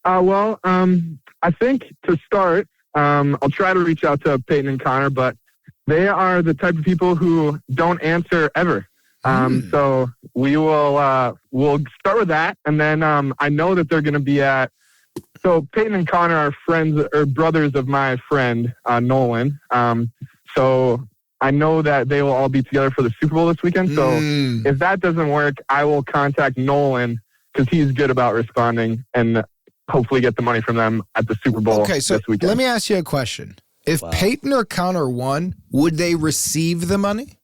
I think to start, I'll try to reach out to Peyton and Connor, but they are the type of people who don't answer ever. So we'll start with that, and then I know that they're going to be at. So Peyton and Connor are friends or brothers of my friend Nolan. So I know that they will all be together for the Super Bowl this weekend. So if that doesn't work, I will contact Nolan because he's good about responding and hopefully get the money from them at the Super Bowl Okay, so this weekend. let me ask you a question. If Peyton or Connor won, would they receive the money?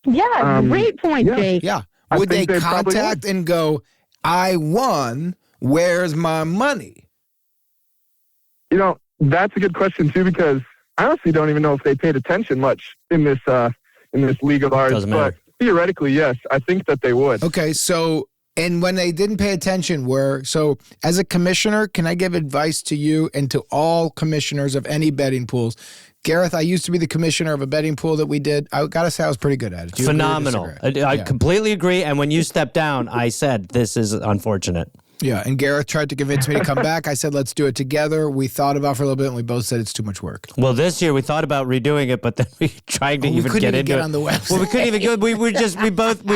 Yeah, great point, yeah. Jake. Yeah. I Would they think they probably contact and go, I won, where's my money? That's a good question too, because I honestly don't even know if they paid attention much in this in this league of ours. Doesn't but matter. theoretically, yes, I think that they would. Okay, so and when they didn't pay attention, as a commissioner, can I give advice to you and to all commissioners of any betting pools? Gareth, I used to be the commissioner of a betting pool that we did. I got to say I was pretty good at it. Do you agree or Phenomenal. disagree? I completely agree. And when you stepped down, I said, this is unfortunate. Yeah, and Gareth tried to convince me to come back. I said, let's do it together. We thought about it for a little bit, and we both said it's too much work. Well, this year we thought about redoing it, but then we tried to even get into it. On the website. Well, we couldn't even go. We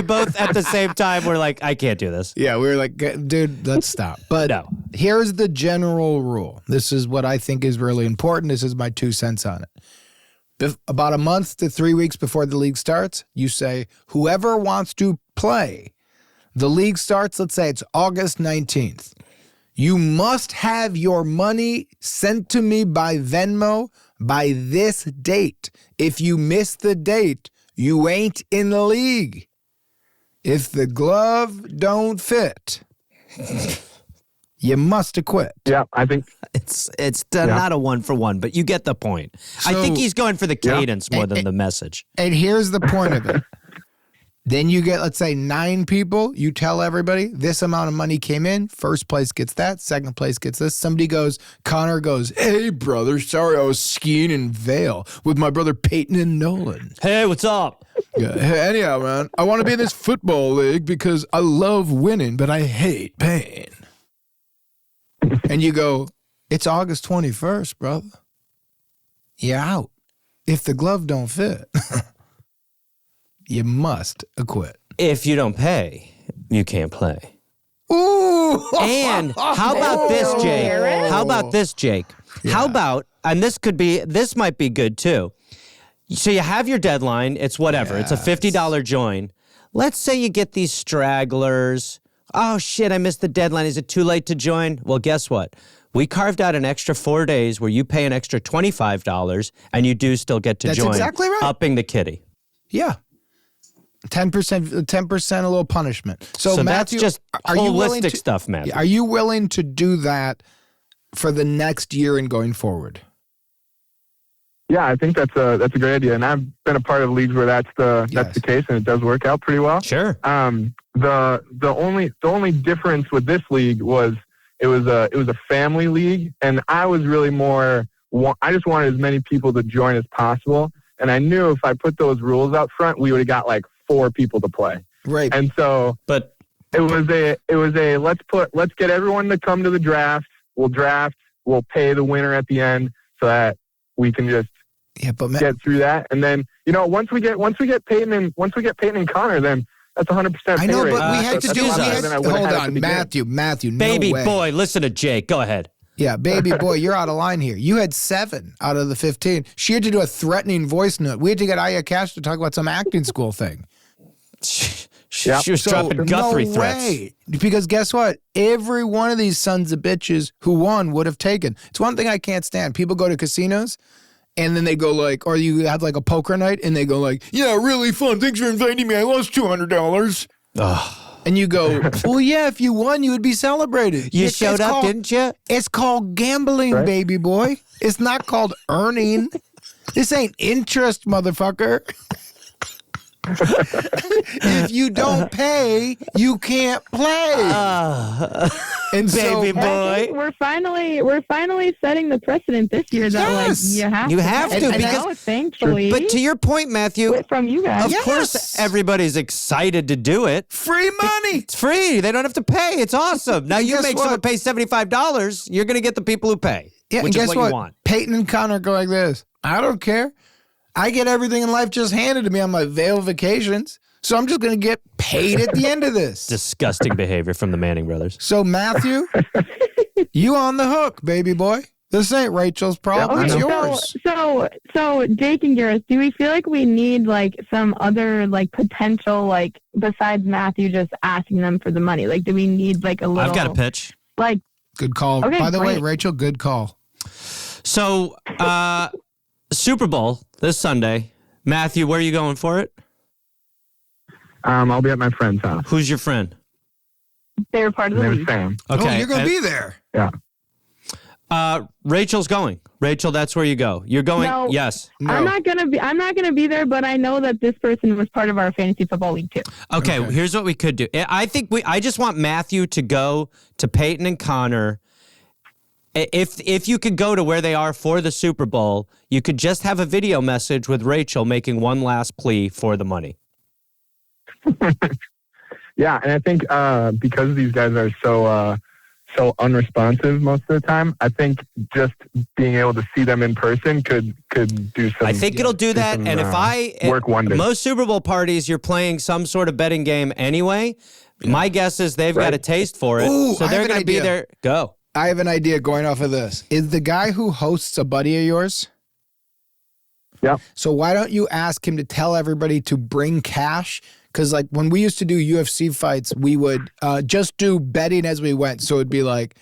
both at the same time were like, I can't do this. Yeah, we were like, dude, let's stop. But No. Here's the general rule. This is what I think is really important. This is my 2 cents on it. About a month to 3 weeks before the league starts, you say, whoever wants to play, the league starts, let's say it's August 19th. You must have your money sent to me by Venmo by this date. If you miss the date, you ain't in the league. If the glove don't fit, you must acquit. Yeah, I think It's not a 1-for-1, but you get the point. I think he's going for the cadence more than the message. And here's the point of it. Then you get, let's say, 9 people. You tell everybody this amount of money came in. First place gets that. Second place gets this. Connor goes, hey, brother, sorry I was skiing in Vail with my brother Peyton and Nolan. Hey, what's up? Yeah, hey, anyhow, man, I want to be in this football league because I love winning, but I hate pain. And you go, it's August 21st, brother. You're out. If the glove don't fit, you must acquit. If you don't pay, you can't play. Ooh! And how about this, Jake? How about this, Jake? How about, and this might be good too. So you have your deadline. It's whatever. It's a $50 join. Let's say you get these stragglers. Oh, shit, I missed the deadline. Is it too late to join? Well, guess what? We carved out an extra 4 days where you pay an extra $25 and you do still get to join. That's exactly right. Upping the kitty. Yeah. 10%, a little punishment. So Matthew, that's just are you willing holistic to, stuff, Matthew. Are you willing to do that for the next year and going forward? Yeah, I think that's a great idea, and I've been a part of leagues where that's the case, and it does work out pretty well. Sure. The only difference with this league was it was a family league, and I was really I just wanted as many people to join as possible, and I knew if I put those rules out front, we would have got like 4 people to play. Right. And so, but it was a let's get everyone to come to the draft. We'll draft. We'll pay the winner at the end so that we can just get through that. And then once we get Peyton and Connor, then that's 100% pay I know, rate. but we had to do hold on, Matthew, no baby way. boy, listen to Jake. Go ahead. Yeah, baby boy, you're out of line here. You had 7 out of the 15. She had to do a threatening voice note. We had to get Aya Cash to talk about some acting school thing. She was dropping Guthrie threats. Way. Because guess what? Every one of these sons of bitches who won would have taken. It's one thing I can't stand. People go to casinos and then they go like, or you have like a poker night and they go like, yeah, really fun. Thanks for inviting me. I lost $200. And you go, well, yeah, if you won, you would be celebrated. You showed up, didn't you? It's called gambling, right? Baby boy. It's not called earning. This ain't interest, motherfucker. If you don't pay, you can't play. And baby boy, we're finally setting the precedent this year that you have to because thankfully. But to your point, Matthew, from you guys, of course, everybody's excited to do it. Free money. It's free. They don't have to pay. It's awesome. Now you make someone pay $75. You're going to get the people who pay. Yeah, which and guess is what you want. Peyton and Connor go like this. I don't care. I get everything in life just handed to me on my Vail vacations. So I'm just going to get paid at the end of this. Disgusting behavior from the Manning brothers. So Matthew, you on the hook, baby boy. This ain't Rachel's problem. It's yours. So Jake and Gareth, do we feel like we need like some other like potential, like besides Matthew just asking them for the money? Like, do we need like a little? I've got a pitch. Like, good call. Okay, by the way, great. Rachel, good call. So, Super Bowl this Sunday. Matthew, where are you going for it? I'll be at my friend's house. Who's your friend? They're part of the His name's league. Sam. Okay. Oh, you're going to be there. Yeah. Rachel's going. Rachel, that's where you go. You're going. No. Yes. No. I'm not gonna be there, but I know that this person was part of our fantasy football league too. Okay. Here's what we could do. I just want Matthew to go to Peyton and Connor. If you could go to where they are for the Super Bowl, you could just have a video message with Rachel making one last plea for the money. Yeah, and I think because these guys are so unresponsive most of the time, I think just being able to see them in person could do some. I think it'll do that. And if work wonders. Most Super Bowl parties, you're playing some sort of betting game anyway. My guess is they've got a taste for it, Ooh, so I they're have an going to be idea. there. Go. I have an idea going off of this. Is the guy who hosts a buddy of yours? Yeah. So why don't you ask him to tell everybody to bring cash? Because like when we used to do UFC fights, we would just do betting as we went. So it'd be like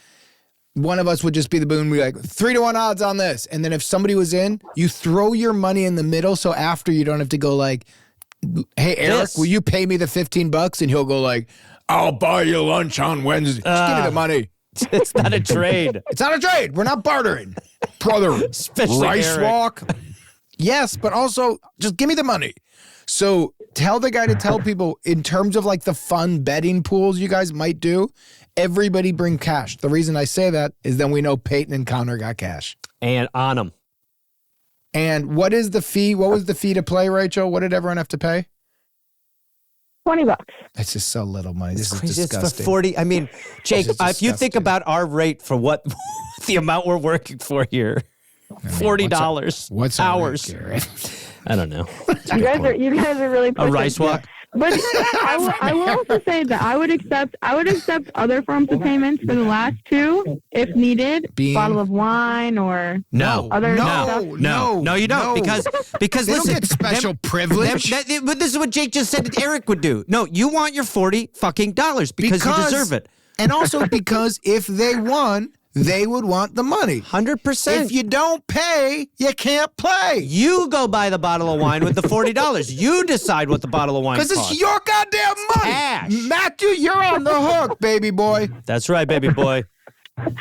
one of us would just be the boon. We'd be like 3-1 odds on this. And then if somebody was in, you throw your money in the middle. So after you don't have to go like, hey, Eric, will you pay me the $15? And he'll go like, I'll buy you lunch on Wednesday. Just give me the money. It's not a trade. It's not a trade. We're not bartering. Brother, Especially rice Eric. walk. Yes, but also just give me the money. So tell the guy to tell people in terms of like the fun betting pools you guys might do, everybody bring cash. The reason I say that is then we know Peyton and Connor got cash. And on them. And what is the fee? What was the fee to play, Rachel? What did everyone have to pay? $20. It's just so little money. This is Crazy. It's disgusting. for 40. I mean, Jake, This is if you think disgusting. about our rate for what the amount we're working for here, $40 What's our rate, hours. Garrett? I don't know. You guys are really A pushing. rice walk? But I will also say that I would accept other forms of payments for the last two if needed. Being- Bottle of wine or No. other stuff. No, you don't. no. Because They listen, don't get special privilege. but this is what Jake just said that Eric would do. No, you want your $40 fucking dollars because you deserve it. And also because if they won, they would want the money. 100%. If you don't pay, you can't play. You go buy the bottle of wine with the $40. You decide what the bottle of wine Because costs. it's your goddamn money. Cash. Matthew, you're on the hook, baby boy. That's right, baby boy.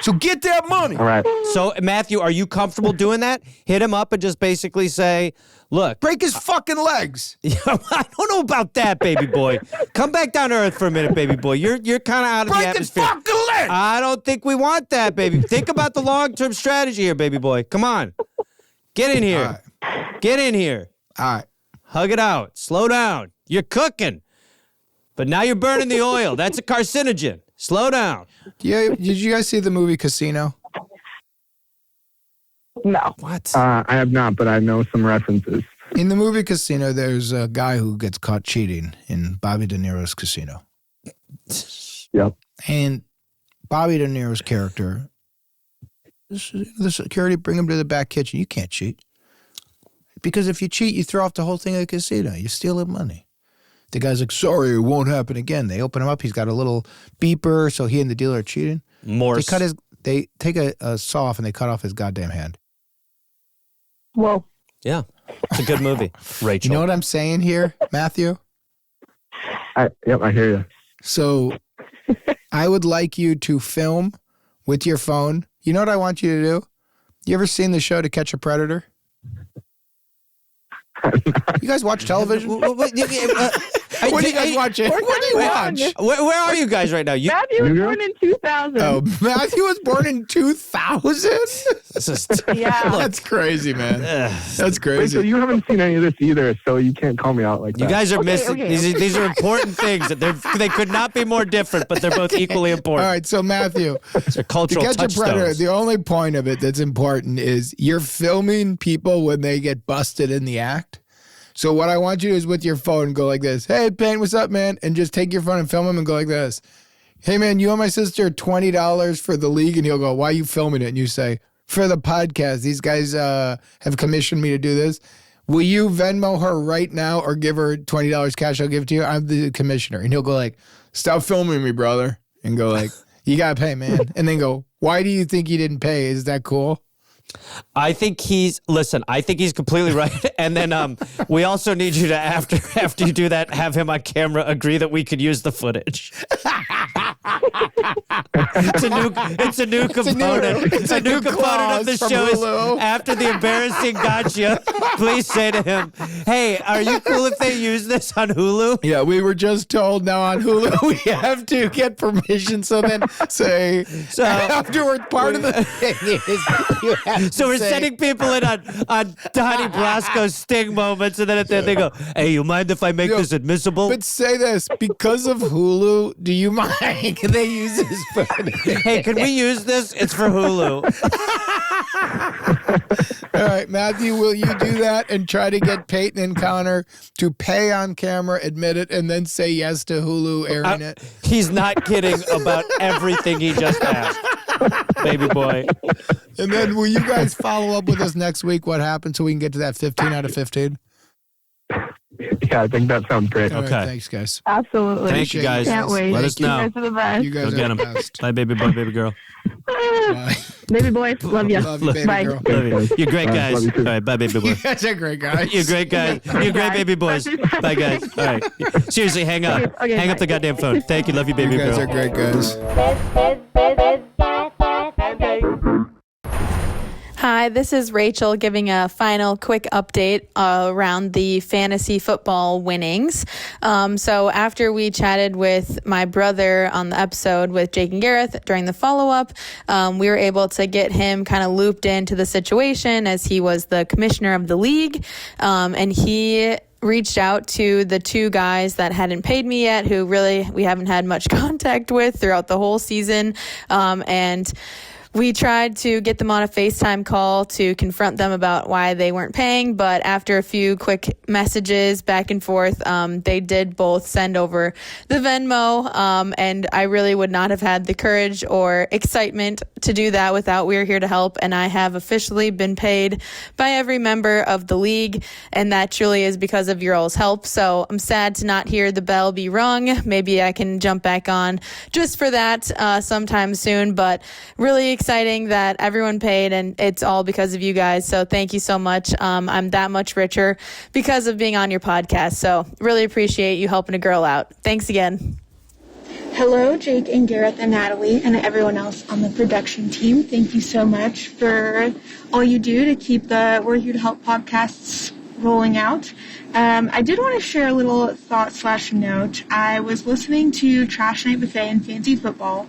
So get that money. All right. So, Matthew, are you comfortable doing that? Hit him up and just basically say, look, Break his fucking legs. I don't know about that, baby boy. Come back down to earth for a minute, baby boy. You're kind of out of the Break his atmosphere. fucking legs. I don't think we want that, baby. Think about the long-term strategy here, baby boy. Come on. Get in here. Get in here. All right. Hug it out. Slow down. You're cooking. But now you're burning the oil. That's a carcinogen. Slow down. Yeah, did you guys see the movie Casino? No. What? I have not, but I know some references. In the movie Casino, there's a guy who gets caught cheating in Bobby De Niro's casino. Yep. And Bobby De Niro's character, the security bring him to the back kitchen. You can't cheat. Because if you cheat, you throw off the whole thing of the casino. You steal the money. The guy's like, sorry, it won't happen again. They open him up. He's got a little beeper, so he and the dealer are cheating. Morse. They take a saw off and they cut off his goddamn hand. Whoa. Yeah. It's a good movie. Rachel. You know what I'm saying here, Matthew? Yep, I hear you. So I would like you to film with your phone. You know what I want you to do? You ever seen the show To Catch a Predator? You guys watch television? What do you guys watch? What do you watch? Where are you guys right now? Matthew was born in 2000. Oh, Matthew was born in 2000? This is Yeah. That's crazy, man. That's Rachel, crazy. you haven't seen any of this either, so you can't call me out like that. You guys are missing. okay. These are important things. They could not be more different, but they're both equally All important. right, so Matthew, These are To cultural Catch a Predator, touchstones. the only point of it that's important is you're filming people when they get busted in the act. So what I want you to do is with your phone go like this. Hey, Payne, what's up, man? And just take your phone and film him and go like this. Hey, man, you owe my sister $20 for the league. And he'll go, why are you filming it? And you say, for the podcast. These guys have commissioned me to do this. Will you Venmo her right now or give her $20 cash? I'll give it to you. I'm the commissioner. And he'll go like, stop filming me, brother. And go like, you got to pay, man. And then go, why do you think you didn't pay? Is that cool? I think he's completely right. And then we also need you to, after you do that, have him on camera agree that we could use the footage. It's a new component. It's a new component of the show. Is after the embarrassing gotcha, please say to him, "Hey, are you cool if they use this on Hulu?" Yeah, we were just told now on Hulu we have to get permission. So then say afterward. Part of the thing is you have so we're sending people in on Donnie Brasco's Sting moments, and then at the end they go, "Hey, you mind if I make this admissible?" But say this, because of Hulu, do you mind? Can they use this footage? Hey, can we use this? It's for Hulu. All right, Matthew, will you do that and try to get Peyton and Connor to pay on camera, admit it, and then say yes to Hulu airing it? He's not kidding about everything he just asked, baby boy. And then will you guys follow up with us next week what happened so we can get to that 15 out of 15? Yeah, I think that sounds great. All Okay. right, thanks, guys. Absolutely. Thank you, guys. Can't wait. Let us know. You guys are the best. You guys Go are get the him. best. Bye, baby boy, baby girl. Bye. Baby boy, love you. Love you, baby Bye. girl. Love you. You're great Love guys. you All too. right, bye, baby boy. You guys are great guys. You're great guys. You're great baby boys. Bye, guys. All right. Seriously, hang up. Okay, hang bye. up the goddamn phone. Thank you. Love you, baby You guys girl. are great guys. Hi, this is Rachel giving a final quick update around the fantasy football winnings. So after we chatted with my brother on the episode with Jake and Gareth during the follow-up, we were able to get him kind of looped into the situation as he was the commissioner of the league. And he reached out to the two guys that hadn't paid me yet, who really we haven't had much contact with throughout the whole season. And we tried to get them on a FaceTime call to confront them about why they weren't paying, but after a few quick messages back and forth, they did both send over the Venmo, and I really would not have had the courage or excitement to do that without We're Here to Help, and I have officially been paid by every member of the league, and that truly is because of your all's help. So I'm sad to not hear the bell be rung. Maybe I can jump back on just for that sometime soon, but really exciting that everyone paid, and it's all because of you guys. So thank you so much. I'm that much richer because of being on your podcast. So really appreciate you helping a girl out. Thanks again. Hello, Jake and Gareth and Natalie and everyone else on the production team. Thank you so much for all you do to keep the We're Here to Help podcasts rolling out. I did want to share a little thought/note. I was listening to Trash Night Buffet and Fancy Football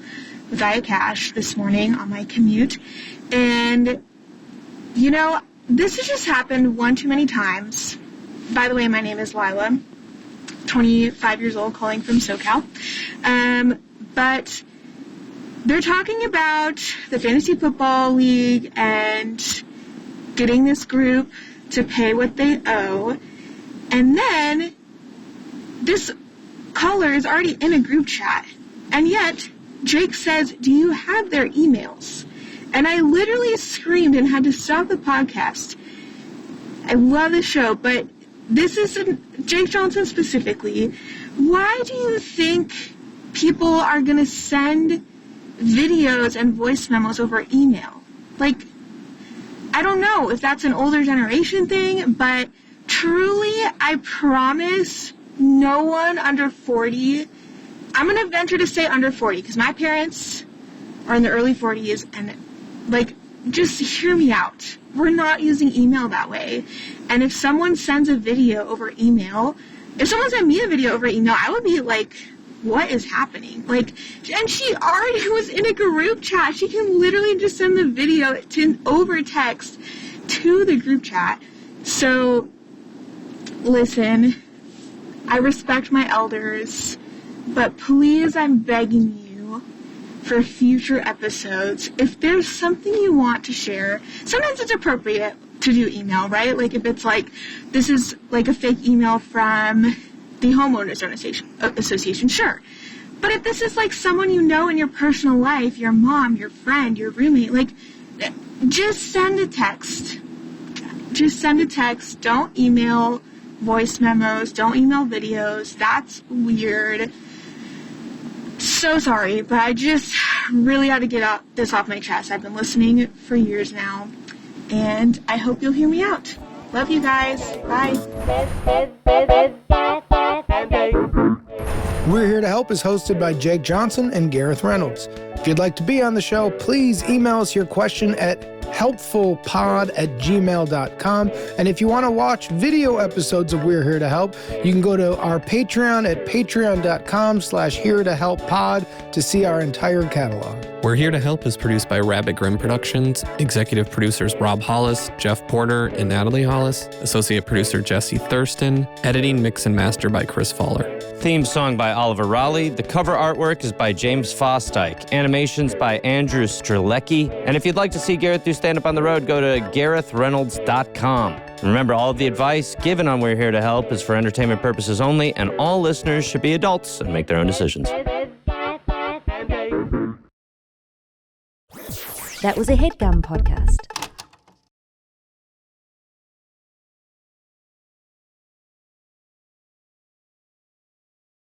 with Aya Cash this morning on my commute. And, you know, this has just happened one too many times. By the way, my name is Lila, 25 years old, calling from SoCal. But they're talking about the Fantasy Football League and getting this group to pay what they owe. And then this caller is already in a group chat. And yet Jake says, "Do you have their emails?" And I literally screamed and had to stop the podcast. I love the show, but this is Jake Johnson specifically. Why do you think people are going to send videos and voice memos over email? Like, I don't know if that's an older generation thing, but truly, I promise no one under 40, I'm going to venture to say under 40, because my parents are in the early 40s, and, like, just hear me out. We're not using email that way. And if someone sends a video over email, if someone sent me a video over email, I would be like, what is happening? Like, and she already was in a group chat. She can literally just send the video over text to the group chat. So, listen, I respect my elders, but please, I'm begging you for future episodes, if there's something you want to share, sometimes it's appropriate to do email, right? Like if it's like, this is like a fake email from the homeowners association, sure. But if this is like someone you know in your personal life, your mom, your friend, your roommate, like just send a text. Just send a text. Don't email voice memos. Don't email videos. That's weird. So sorry, but I just really had to get this off my chest. I've been listening for years now, and I hope you'll hear me out. Love you guys. Bye. We're Here to Help is hosted by Jake Johnson and Gareth Reynolds. If you'd like to be on the show, please email us your question at helpfulpod@gmail.com. And if you want to watch video episodes of We're Here to Help, you can go to our Patreon at patreon.com/here-to-help-pod to see our entire catalog. We're Here to Help is produced by Rabbit Grimm Productions, executive producers Rob Hollis, Jeff Porter, and Natalie Hollis, associate producer Jesse Thurston, editing, mix, and master by Chris Fowler. Theme song by Oliver Raleigh. The cover artwork is by James Fosdyke. Animations by Andrew Strelecki. And if you'd like to see Gareth do stand-up on the road, go to GarethReynolds.com. Remember, all of the advice given on We're Here to Help is for entertainment purposes only, and all listeners should be adults and make their own decisions. That was a headgum podcast.